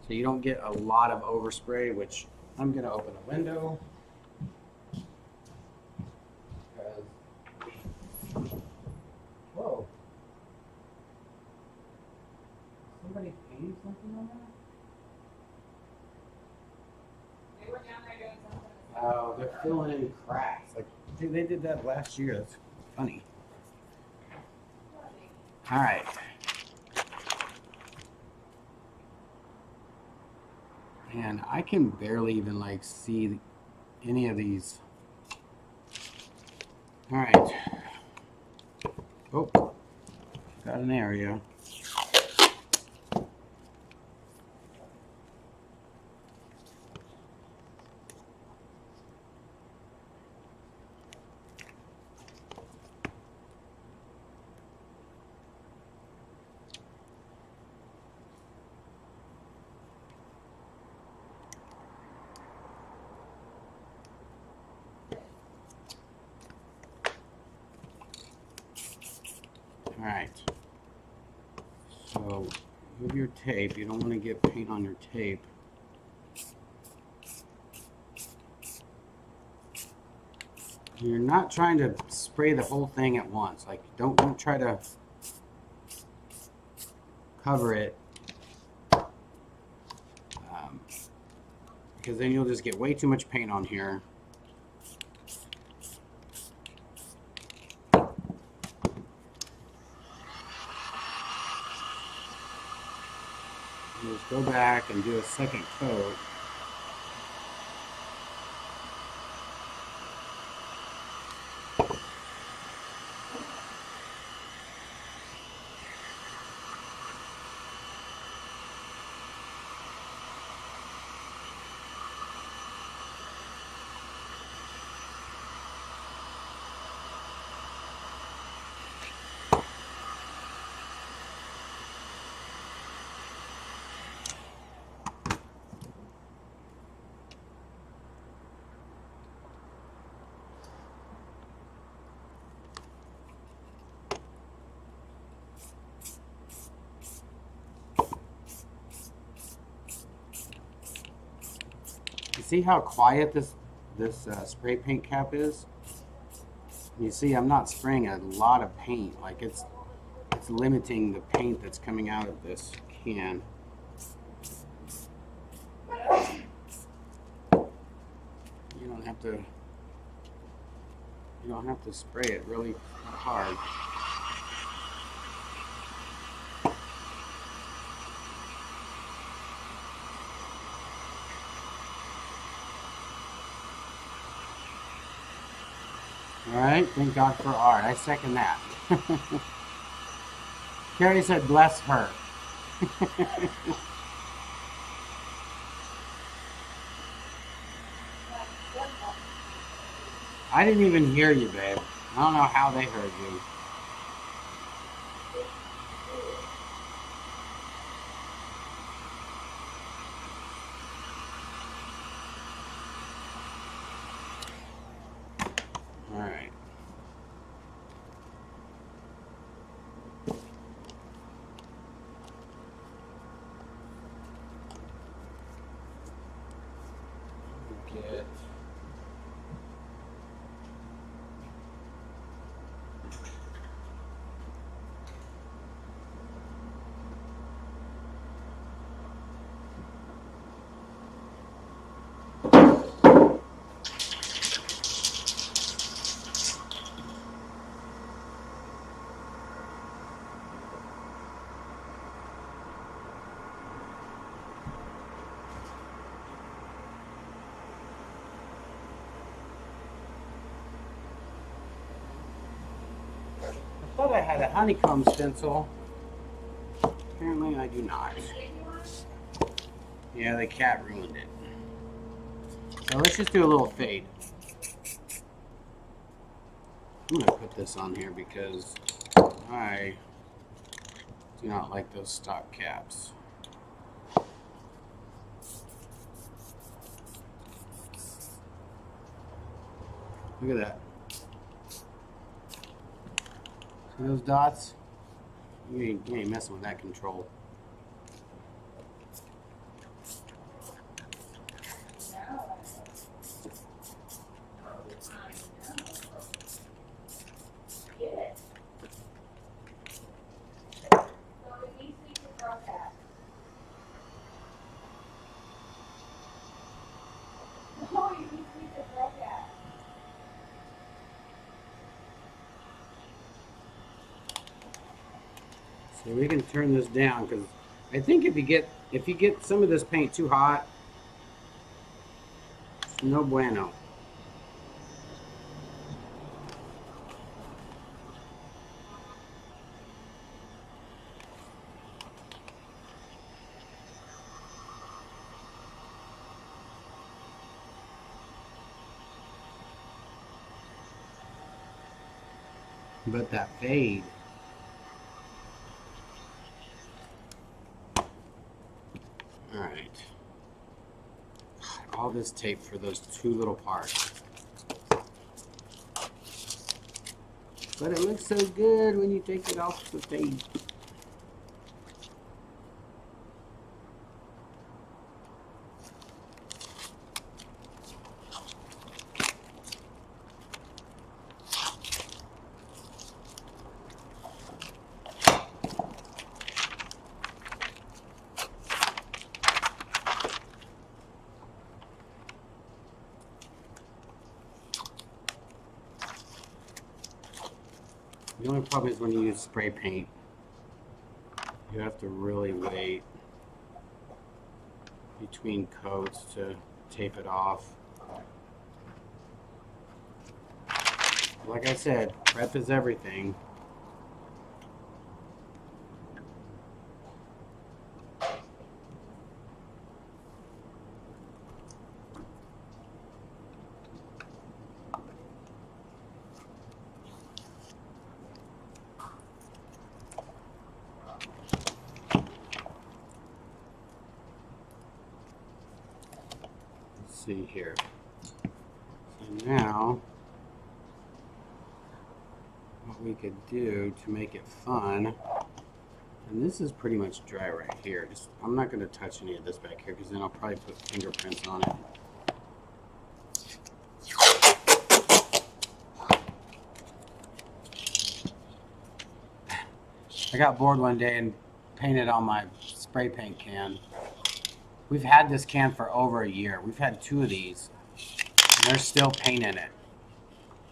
[SPEAKER 1] so you don't get a lot of overspray, which I'm gonna open a window. Whoa. Somebody painted something on that?
[SPEAKER 2] They were down there doing something.
[SPEAKER 1] Oh, they're filling in cracks. Like, dude, they did that last year. That's funny. All right. And I can barely even like see any of these. All right. Oh, got an area. All right. So with your tape, you don't want to get paint on your tape. You're not trying to spray the whole thing at once. Like, don't try to cover it, because then you'll just get way too much paint on here. You just go back and do a second coat. You see how quiet this spray paint cap is? You see, I'm not spraying a lot of paint. Like, it's limiting the paint that's coming out of this can. You don't have to spray it really hard. All right, thank God for art. I second that. Carrie said, bless her. I didn't even hear you, babe. I don't know how they heard you. All right. Get I thought I had a honeycomb stencil. Apparently I do not. Yeah, the cat ruined it. So let's just do a little fade. I'm gonna put this on here because I do not like those stock caps. Look at that. See those dots? You ain't messing with that control. So we can turn this down because I think if you get some of this paint too hot, it's no bueno. But that fade. All right. All this tape for those two little parts. But it looks so good when you take it off the tape. The only problem is when you use spray paint, you have to really wait between coats to tape it off. Like I said, prep is everything. See here. So now, what we could do to make it fun, and this is pretty much dry right here. I'm not going to touch any of this back here because then I'll probably put fingerprints on it. I got bored one day and painted on my spray paint can. We've had this can for over a year. We've had two of these, and there's still paint in it.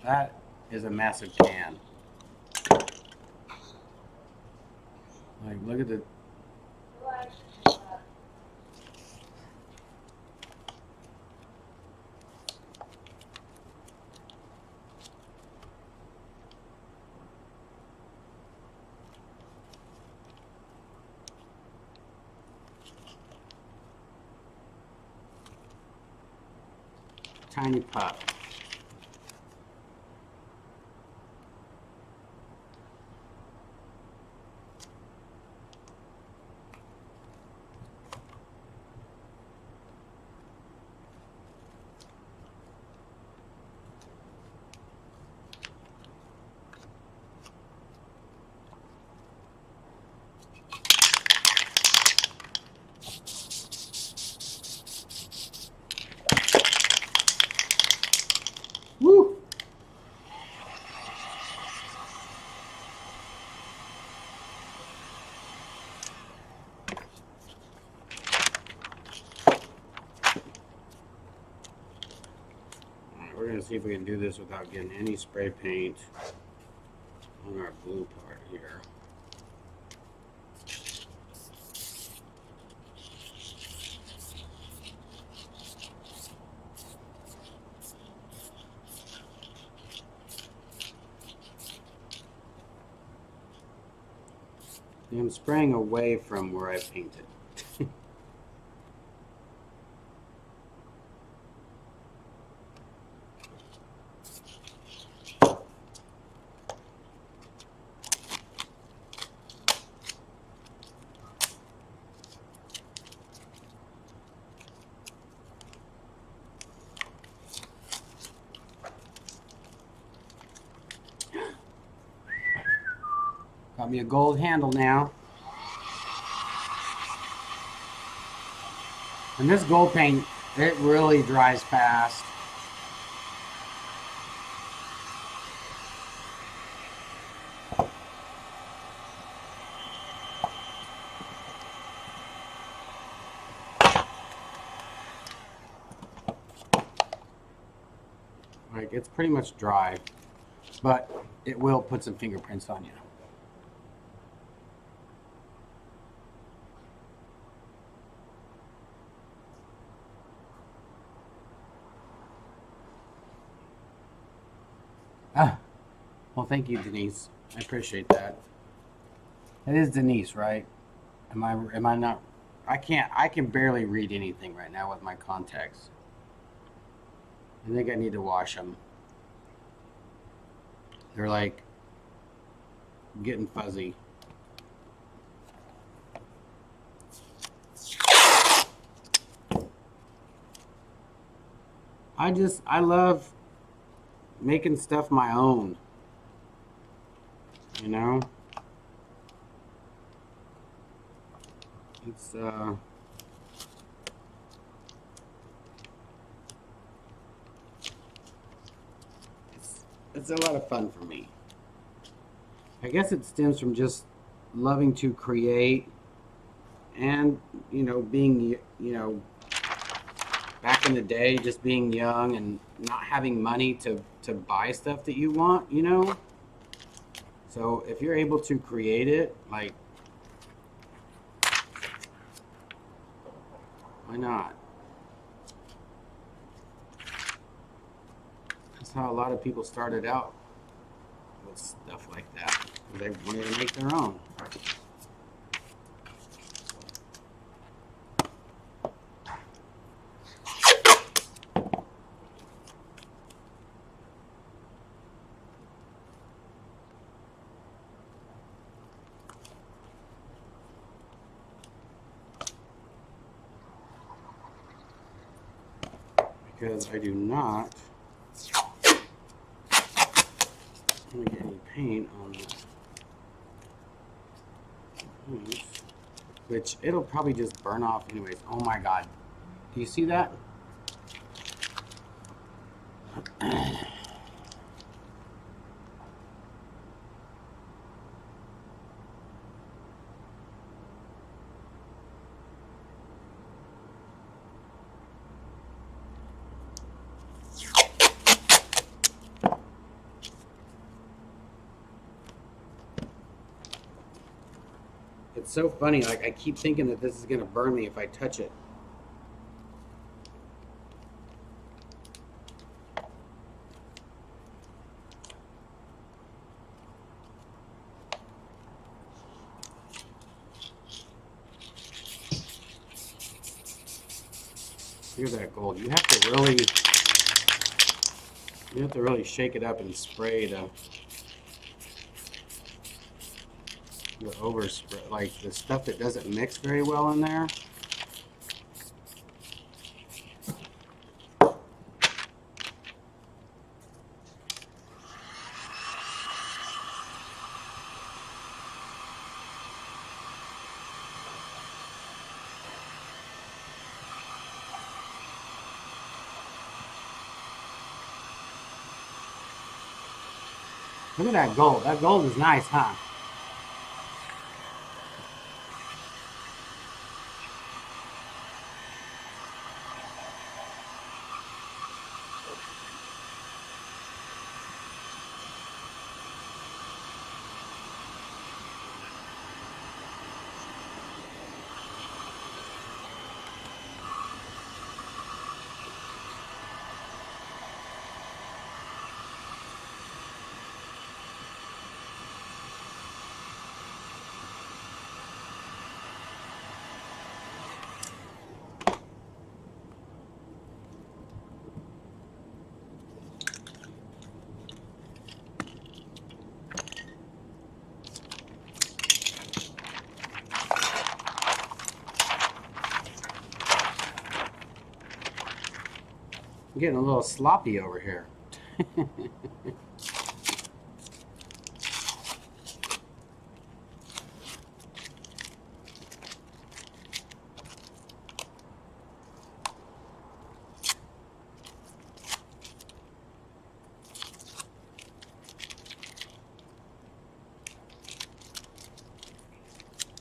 [SPEAKER 1] That is a massive can. Like, look at the... tiny pup. Woo! Alright, we're going to see if we can do this without getting any spray paint on our blue part here. I'm spraying away from where I painted. Got me a gold handle now. And this gold paint, it really dries fast. Like, it's pretty much dry, but it will put some fingerprints on you. Well, thank you, Denise. I appreciate that. It is Denise, right? Am I not? I can barely read anything right now with my contacts. I think I need to wash them. They're like getting fuzzy. I love making stuff my own. You know? It's it's a lot of fun for me. I guess it stems from just loving to create and, you know, being, you know, back in the day, just being young and not having money to buy stuff that you want, you know? So if you're able to create it, like, why not? That's how a lot of people started out with stuff like that. They wanted to make their own. Because I do not want to get any paint on the piece, which it'll probably just burn off anyways. Oh my god. Do you see that? It's so funny, like I keep thinking that this is gonna burn me if I touch it. Look at that gold. You have to really shake it up and spray the overspray, like the stuff that doesn't mix very well in there. Look at that gold. That gold is nice, huh? I'm getting a little sloppy over here.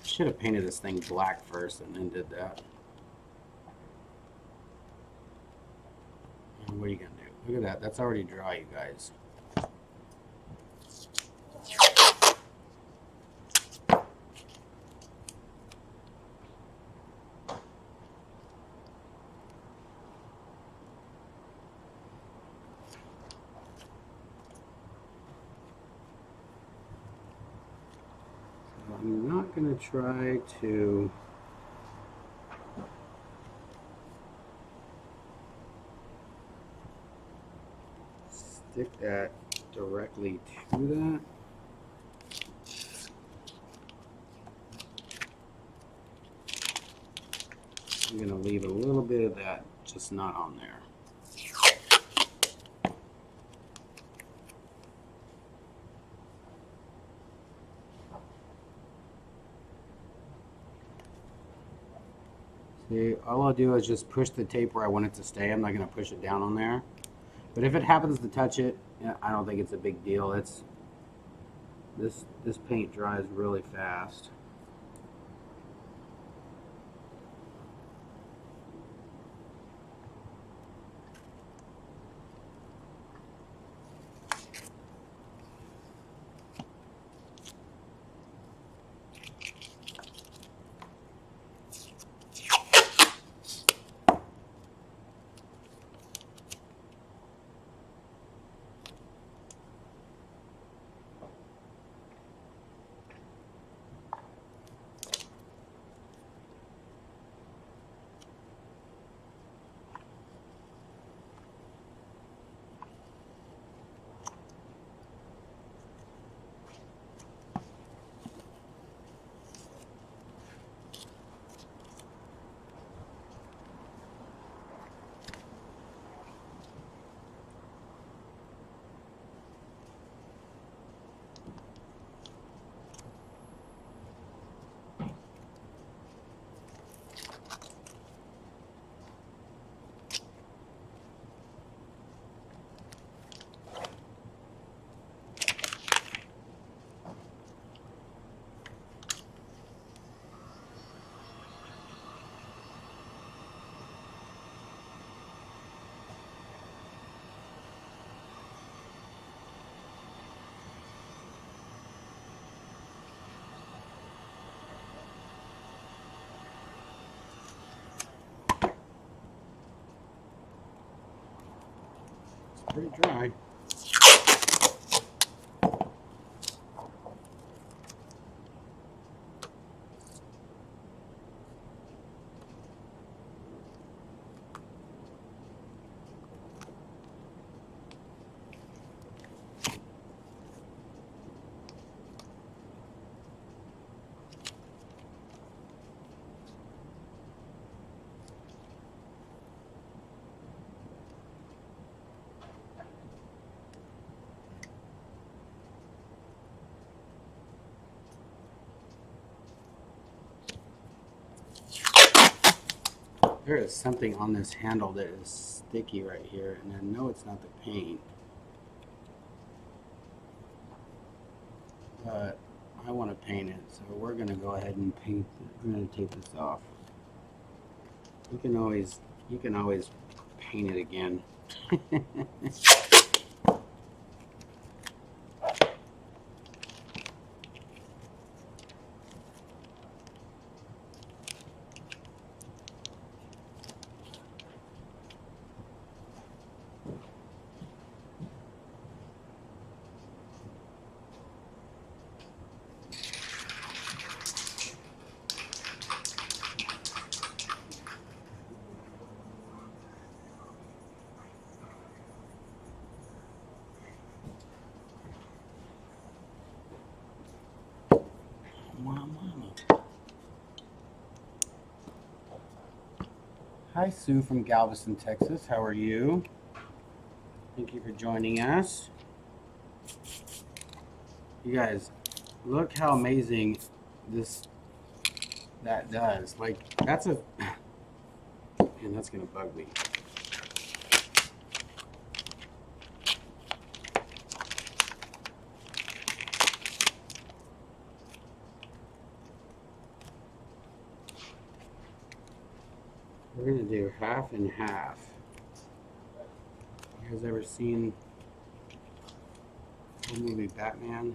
[SPEAKER 1] Should have painted this thing black first and then did that. And what are you gonna do? Look at that. That's already dry, you guys. gonna try to stick that directly to that. I'm gonna leave a little bit of that just not on there. See, all I'll do is just push the tape where I want it to stay. I'm not gonna push it down on there. But if it happens to touch it, I don't think it's a big deal. It's this paint dries really fast. Pretty dry. There is something on this handle that is sticky right here, and I know it's not the paint, but I want to paint it, so we're going to go ahead and paint it. We're going to take this off. You can always paint it again. Hi, Sue from Galveston, Texas. How are you? Thank you for joining us. You guys, look how amazing that does. Like, that's a, and that's gonna bug me. We're gonna do half and half. You guys ever seen the movie Batman?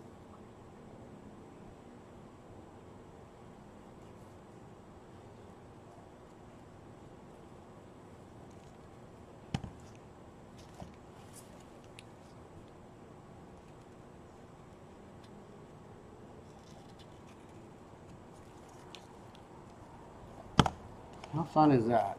[SPEAKER 1] How fun is that?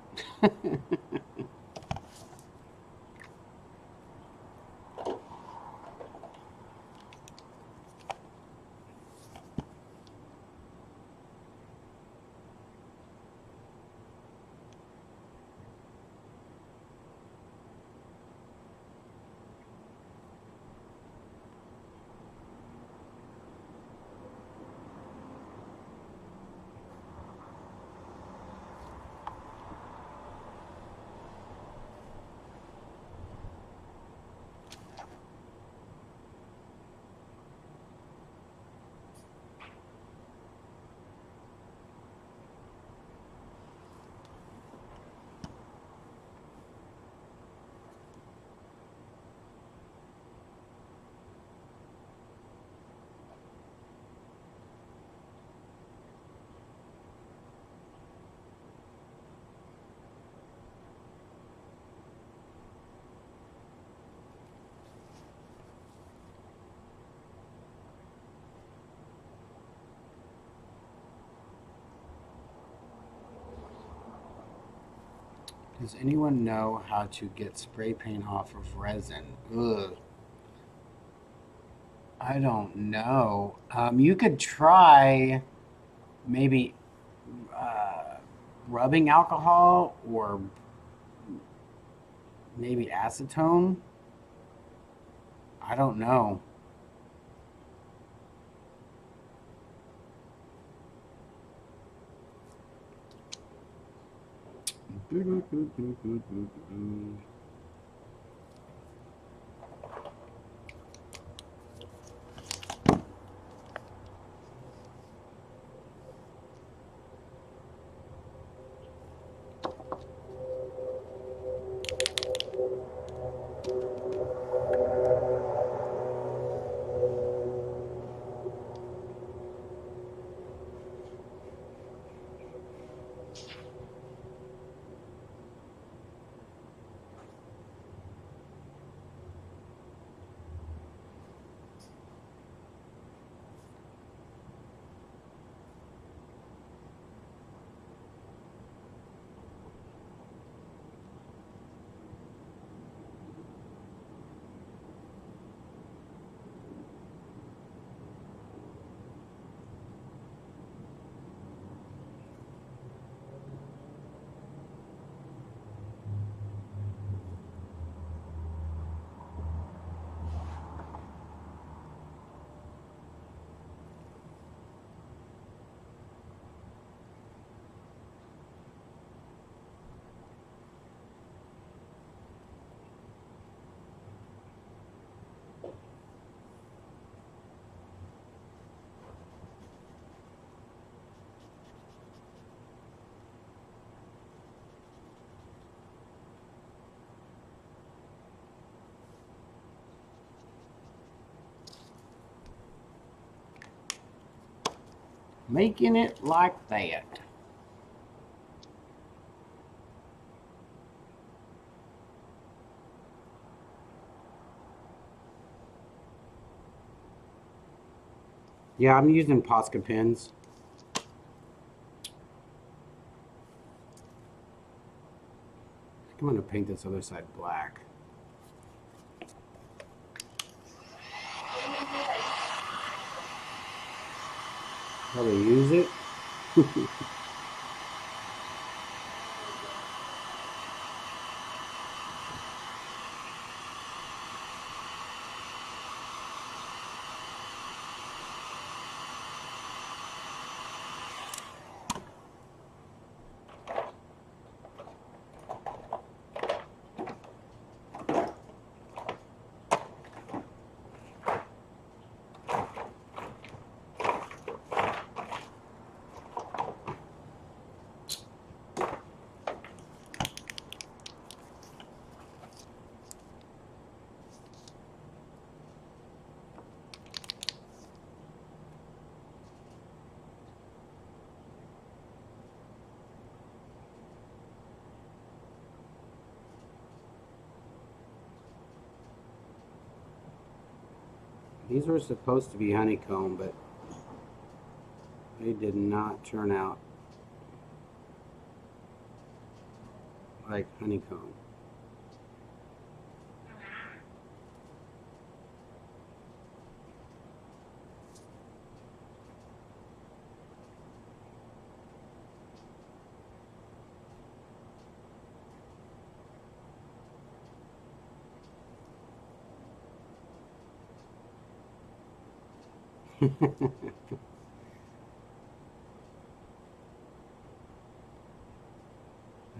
[SPEAKER 1] Does anyone know how to get spray paint off of resin? Ugh. I don't know. You could try maybe rubbing alcohol or maybe acetone. I don't know. Making it like that. Yeah, I'm using Posca pens. I think I'm going to paint this other side black. Probably use it. These were supposed to be honeycomb, but they did not turn out. like honeycomb.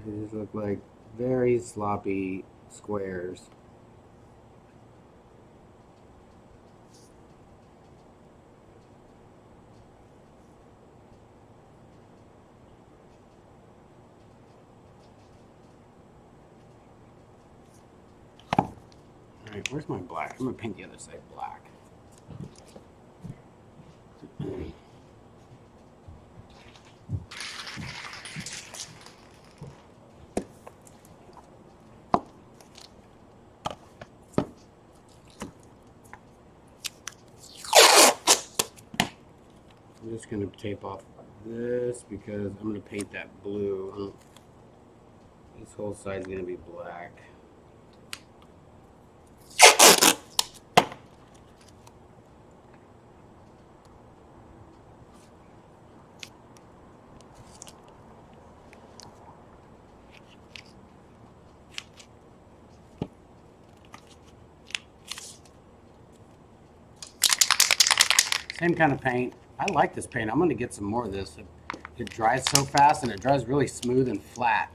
[SPEAKER 1] They just look like very sloppy squares. Alright, where's my black? I'm gonna paint the other side black. I'm just going to tape off this because I'm going to paint that blue. This whole side is going to be black. Same kind of paint. I like this paint. I'm going to get some more of this. It dries so fast and it dries really smooth and flat.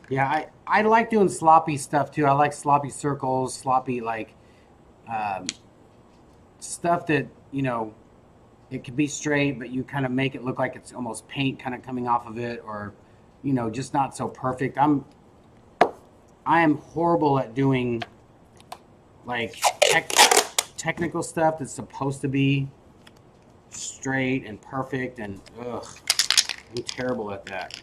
[SPEAKER 1] Yeah, I like doing sloppy stuff too. I like sloppy circles, sloppy like stuff that, you know, it could be straight, but you kind of make it look like it's almost paint kind of coming off of it, or, you know, just not so perfect. I am horrible at doing like technical stuff that's supposed to be straight and perfect, and ugh, I'm terrible at that.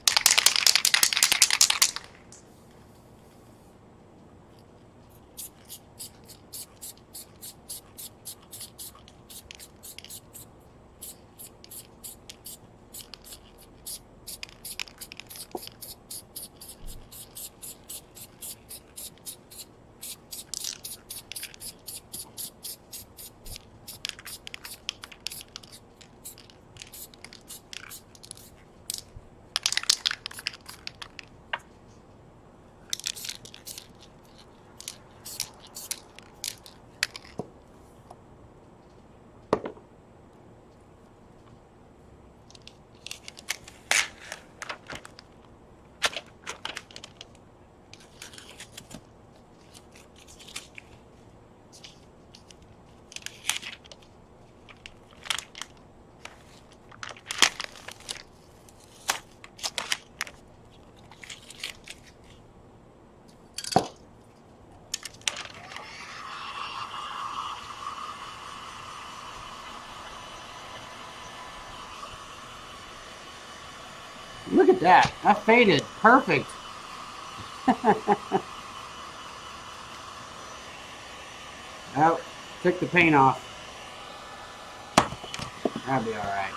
[SPEAKER 1] Look at that. That faded. Perfect. Oh, took the paint off. That'll be all right.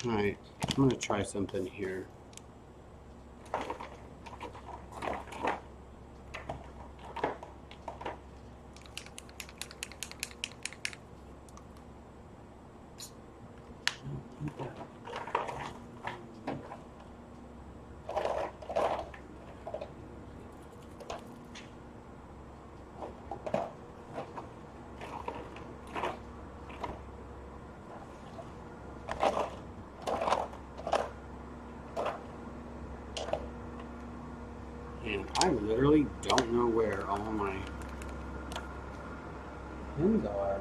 [SPEAKER 1] All right, I'm gonna try something here. And I literally don't know where all my pins are.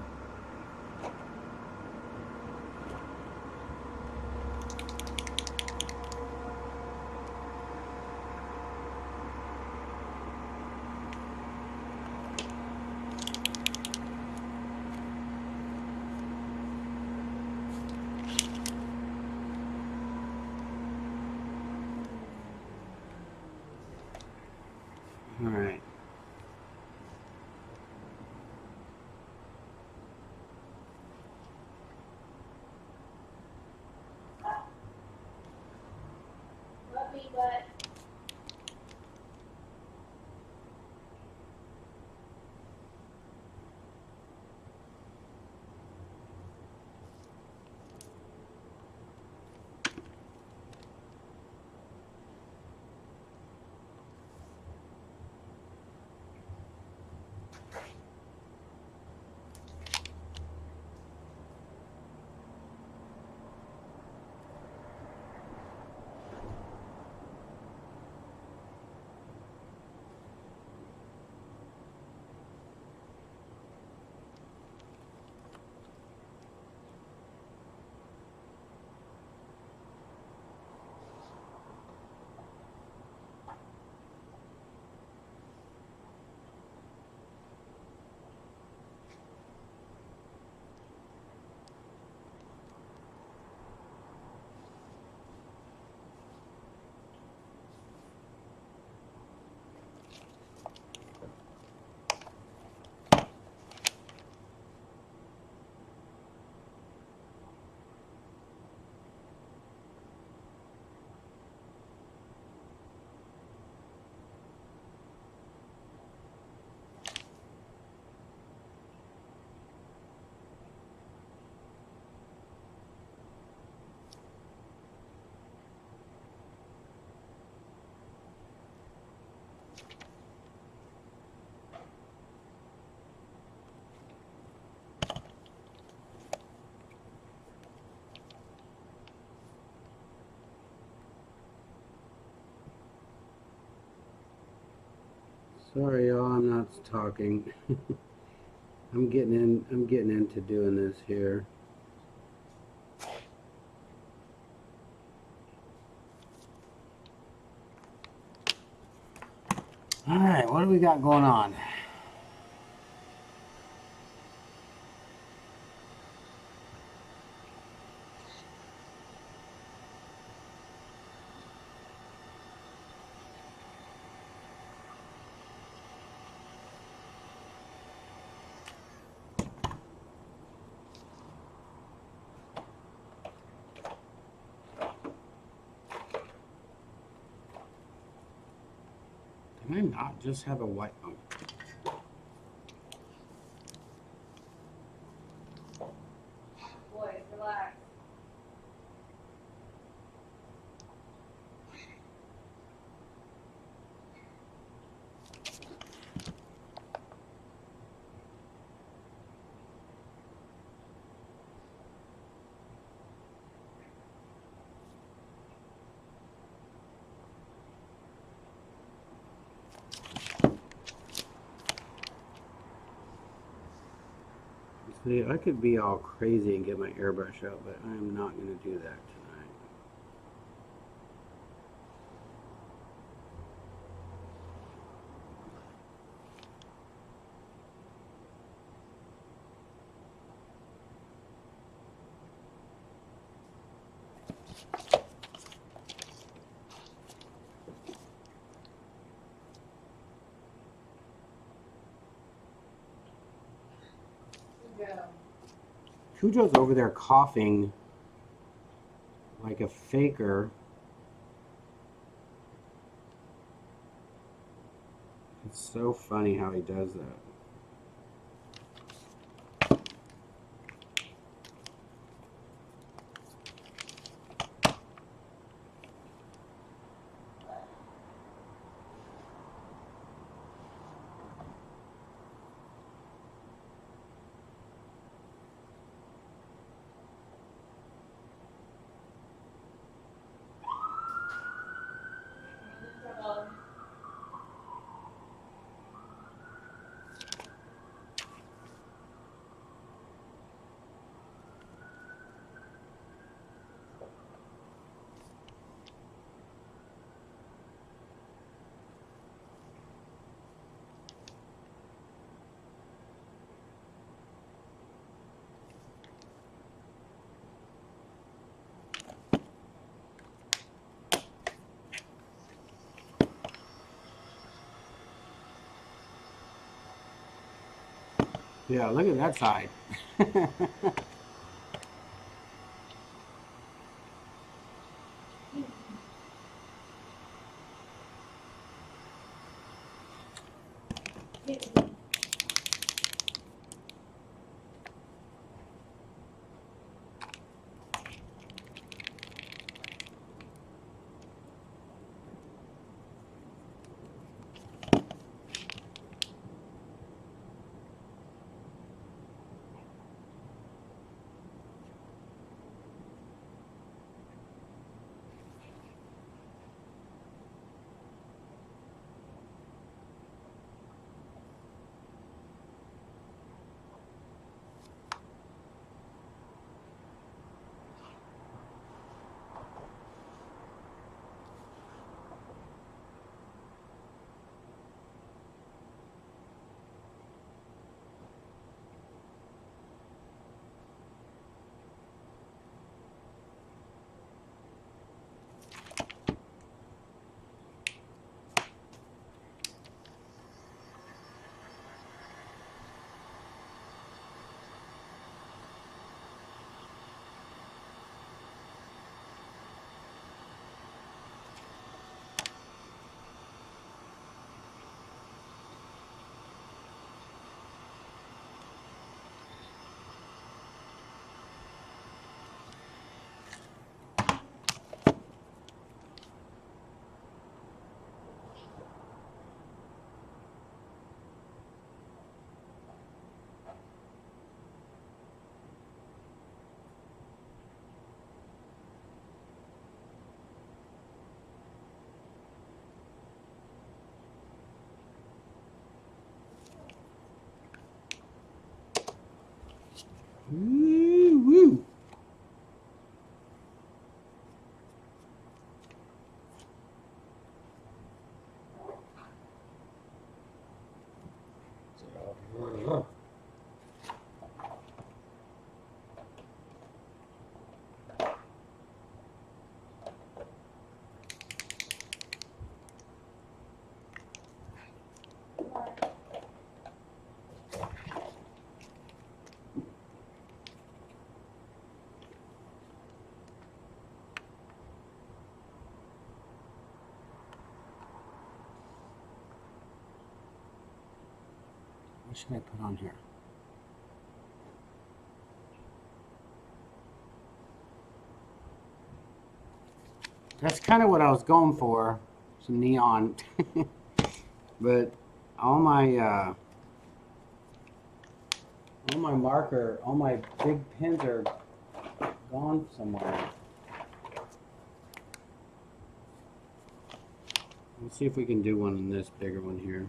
[SPEAKER 1] Sorry, y'all, I'm not talking. I'm getting into doing this here. All right, what do we got going on? Can I not just have a white? Oh.
[SPEAKER 2] Boys, relax.
[SPEAKER 1] See, I could be all crazy and get my airbrush out, but I am not going to do that tonight.
[SPEAKER 2] Go.
[SPEAKER 1] Cujo's over there coughing like a faker. It's so funny how he does that.
[SPEAKER 2] Trouble.
[SPEAKER 1] Yeah, look at that side. Woo-woo. What should I put on here? That's kind of what I was going for, some neon. But all my marker, all my big pins are gone somewhere. Let's see if we can do one in this bigger one here.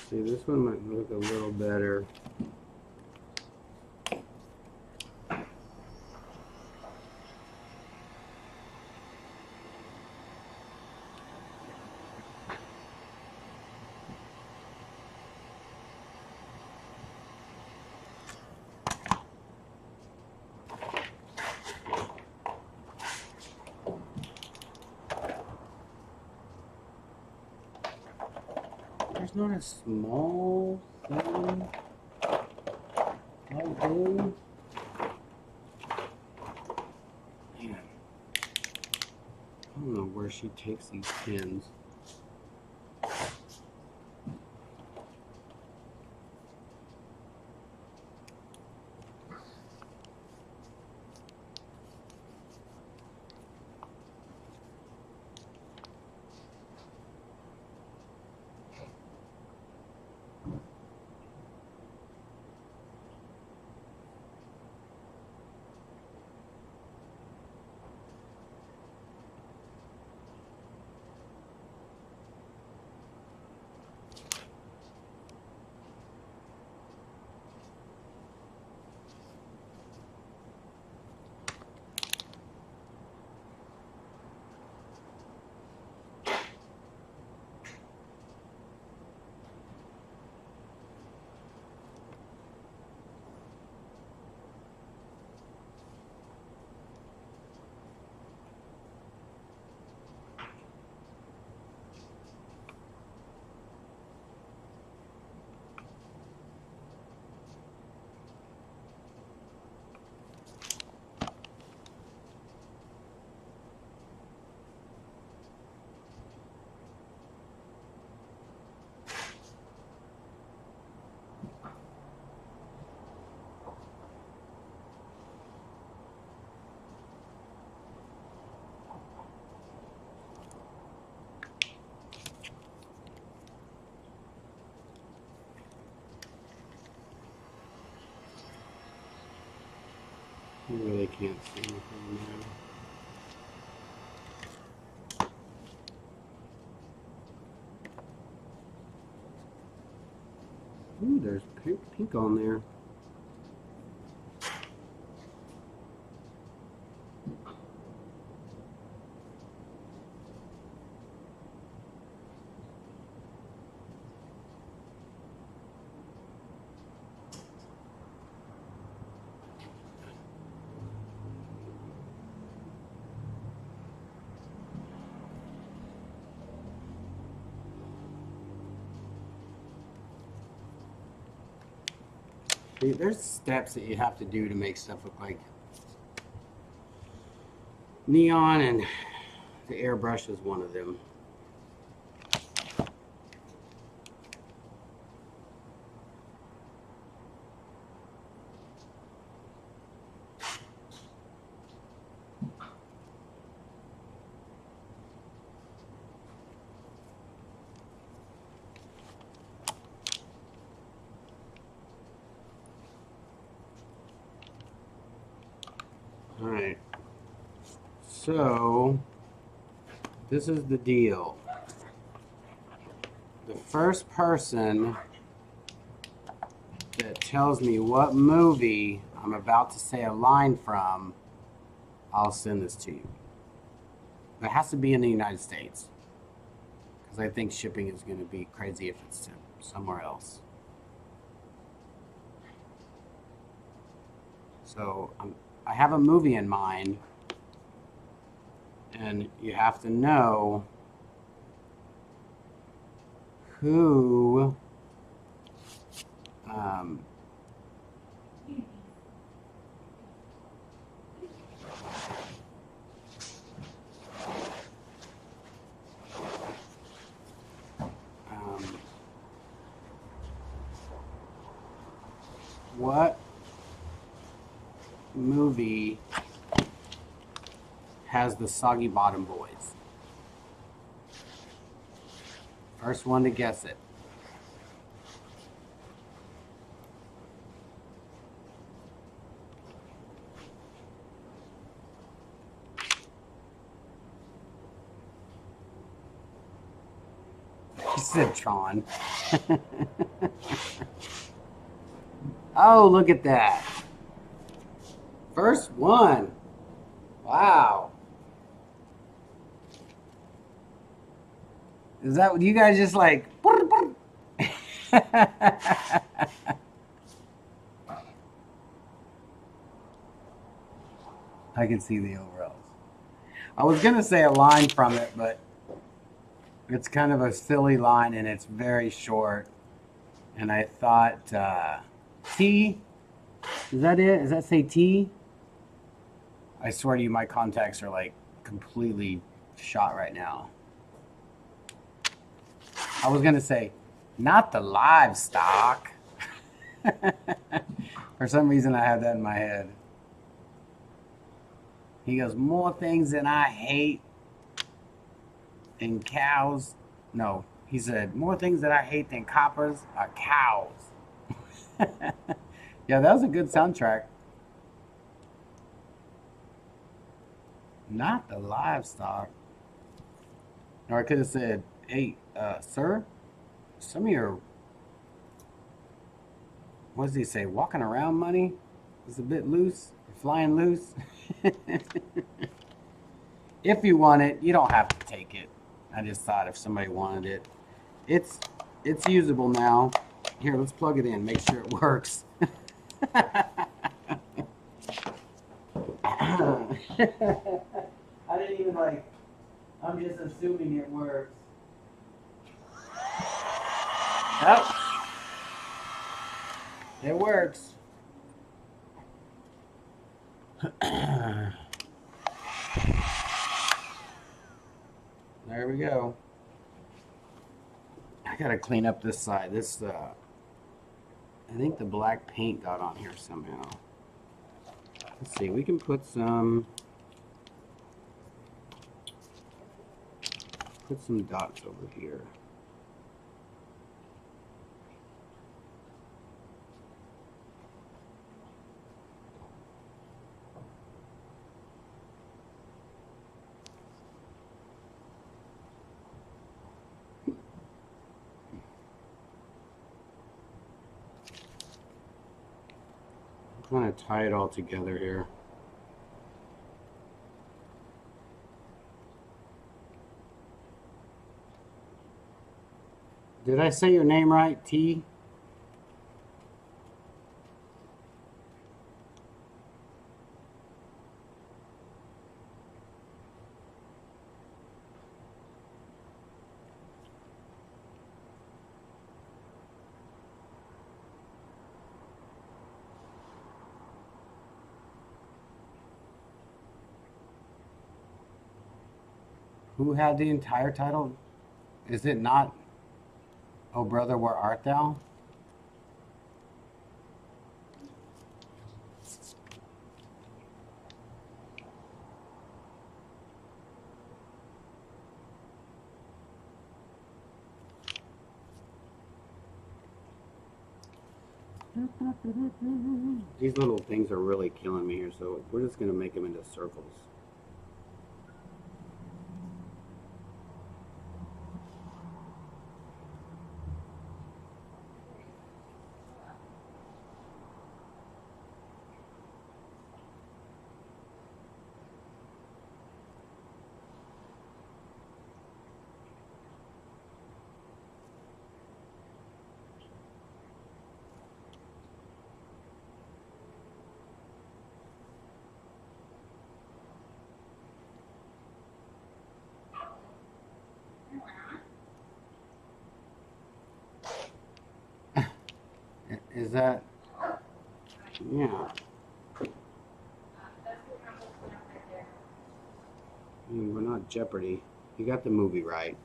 [SPEAKER 1] See, this one might look a little better. There's not a small thing. I'll do. Man, I don't know where she takes these pins. You really can't see anything now. Ooh, there's pink on there. See, there's steps that you have to do to make stuff look like neon, and the airbrush is one of them. So, this is the deal. The first person that tells me what movie I'm about to say a line from, I'll send this to you. It has to be in the United States, because I think shipping is going to be crazy if it's somewhere else. So I have a movie in mind, and you have to know who what movie has the Soggy Bottom Boys? First one to guess it. He said Tron. Oh, look at that. First one. Wow. Is that what you guys just like? I can see the overalls. I was going to say a line from it, but it's kind of a silly line and it's very short. And I thought, T? Is that it? Does that say T? I swear to you, my contacts are like completely shot right now. I was going to say, not the livestock. For some reason, I had that in my head. He goes, more things that I hate than cows. No, he said, more things that I hate than coppers are cows. Yeah, that was a good soundtrack. Not the livestock. Or I could have said, hey, sir, some of your, what does he say, walking around money is a bit loose, flying loose. If you want it, you don't have to take it. I just thought if somebody wanted it. It's usable now. Here, let's plug it in, make sure it works. I didn't even like, I'm just assuming it works. Oh, it works. There we go. I gotta clean up this side. This, I think the black paint got on here somehow. Let's see, we can put some dots over here. I'm trying to tie it all together here. Did I say your name right, T? Who had the entire title? Is it not, Oh Brother, Where Art Thou? These little things are really killing me here, so we're just going to make them into circles. Is that? Yeah.
[SPEAKER 2] That's the one I'm looking at right there.
[SPEAKER 1] We're not Jeopardy. You got the movie right.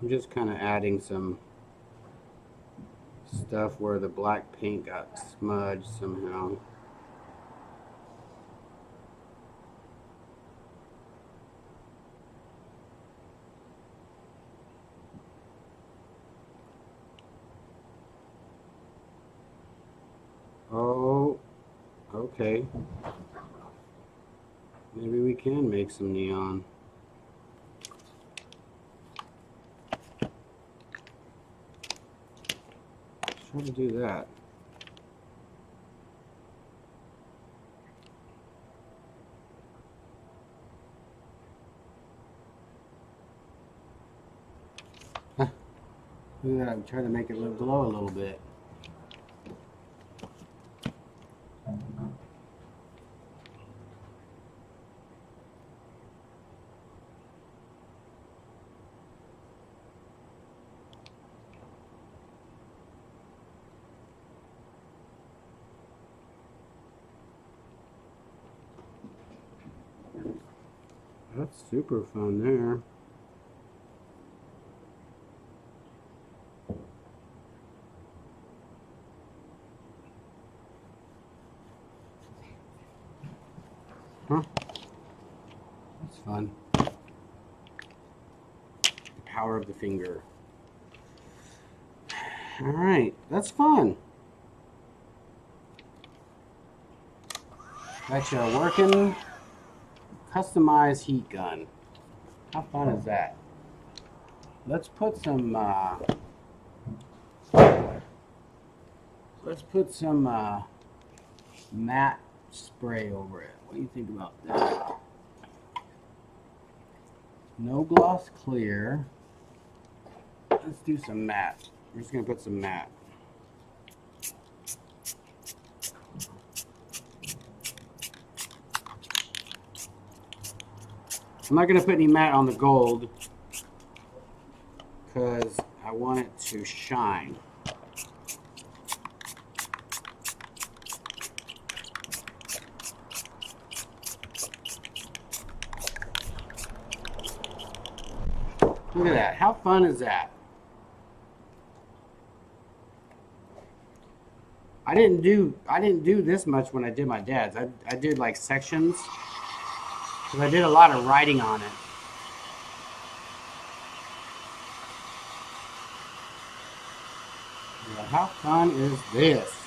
[SPEAKER 1] I'm just kind of adding some stuff where the black paint got smudged somehow. Oh, okay. Maybe we can make some neon. Let's try to do that. Look at that, I'm trying to make it glow a little bit. That's super fun there. Huh? That's fun. The power of the finger. All right, that's fun. Got you a working customized heat gun. How fun is that? Let's put some matte spray over it. What do you think about that? No gloss clear. Let's do some matte. We're just gonna put some matte. I'm not gonna put any matte on the gold because I want it to shine. Look at that. How fun is that? I didn't do this much when I did my dad's. I did like sections because I did a lot of writing on it. Yeah, how fun is this?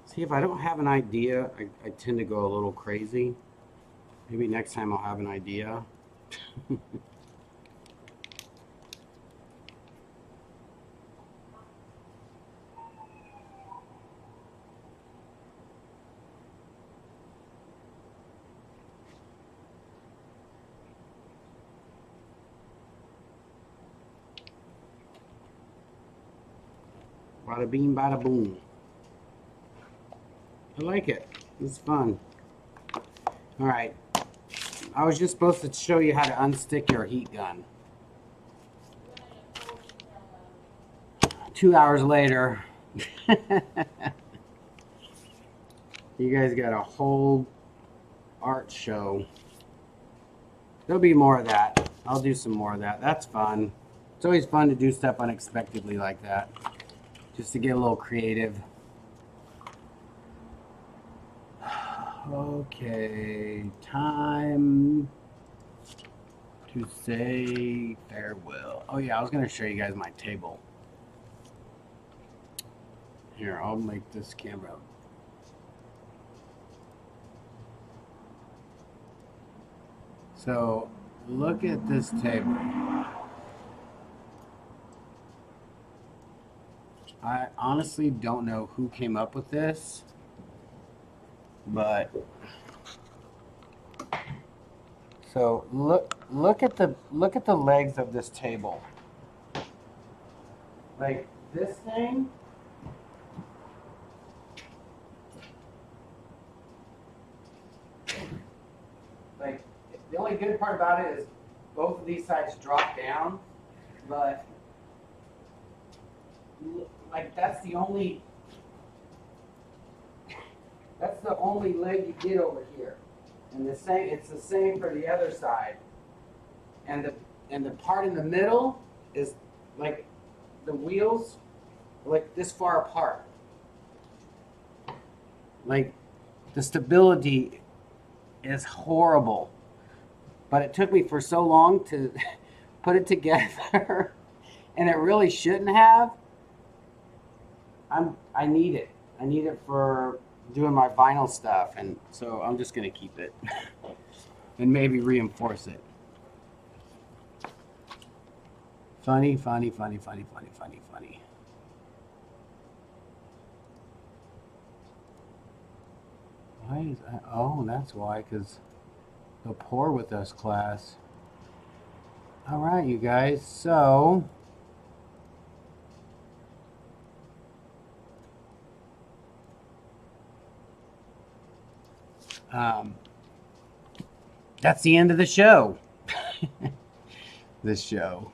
[SPEAKER 1] See, if I don't have an idea, I tend to go a little crazy. Maybe next time I'll have an idea. Bada bing, bada boom. I like it. It's fun. All right. I was just supposed to show you how to unstick your heat gun. 2 hours later, you guys got a whole art show. There'll be more of that. I'll do some more of that. That's fun. It's always fun to do stuff unexpectedly like that, just to get a little creative. Okay, time to say farewell. Oh yeah, I was gonna show you guys my table. Here, I'll make this camera. So Look at this table. I honestly don't know who came up with this, but so look at the legs of this table. Like this thing. Like the only good part about it is both of these sides drop down, but like that's the only leg you get over here. And it's the same for the other side. And the part in the middle is like the wheels are like this far apart. Like the stability is horrible. But it took me for so long to put it together and it really shouldn't have. I need it. I need it for doing my vinyl stuff, and so I'm just gonna keep it and maybe reinforce it. Funny. Why is that? Oh, that's why, because the Pour With Us class. All right, you guys, so that's the end of the show. This show.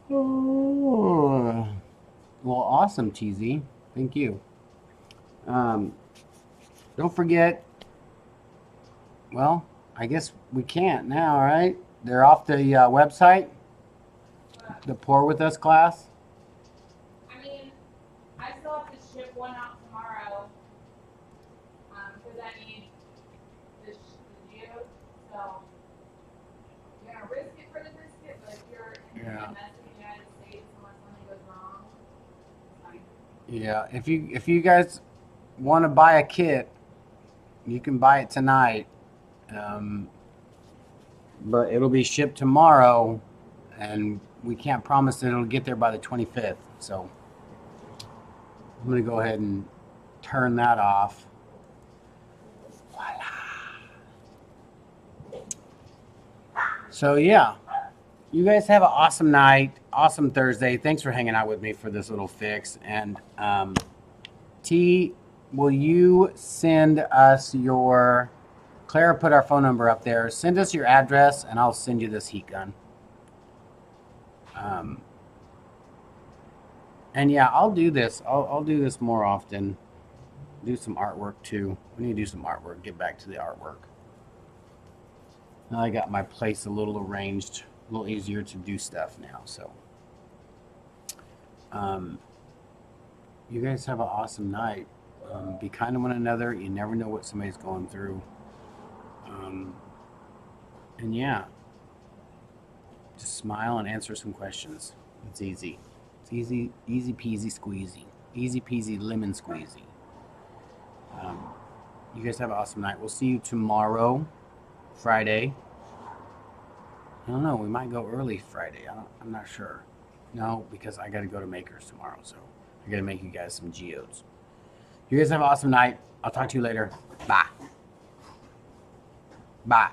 [SPEAKER 1] Oh. Well, awesome, TZ. Thank you. Don't forget. Well, I guess we can't now, right? They're off the website. The Pour With Us class.
[SPEAKER 2] I mean, I still have to ship one out tomorrow. Because I need the geode. So you're gonna risk it for the biscuit, but if you're in the United States, unless something goes wrong, it's fine.
[SPEAKER 1] Yeah, if you guys want to buy a kit, you can buy it tonight. But it'll be shipped tomorrow, and we can't promise that it'll get there by the 25th. So I'm going to go ahead and turn that off. Voila. So yeah, you guys have an awesome night, awesome Thursday. Thanks for hanging out with me for this little fix. And T, will you send us your... Clara put our phone number up there. Send us your address, and I'll send you this heat gun. And yeah, I'll do this. I'll do this more often. Do some artwork too. We need to do some artwork. Get back to the artwork. Now I got my place a little arranged, a little easier to do stuff now. So, you guys have an awesome night. Be kind to one another. You never know what somebody's going through. And yeah, just smile and answer some questions. It's easy. It's easy peasy squeezy. Easy peasy lemon squeezy. You guys have an awesome night. We'll see you tomorrow, Friday. I don't know. We might go early Friday. I'm not sure. No, because I got to go to Makers tomorrow. So I got to make you guys some geodes. You guys have an awesome night. I'll talk to you later. Bye. Bye.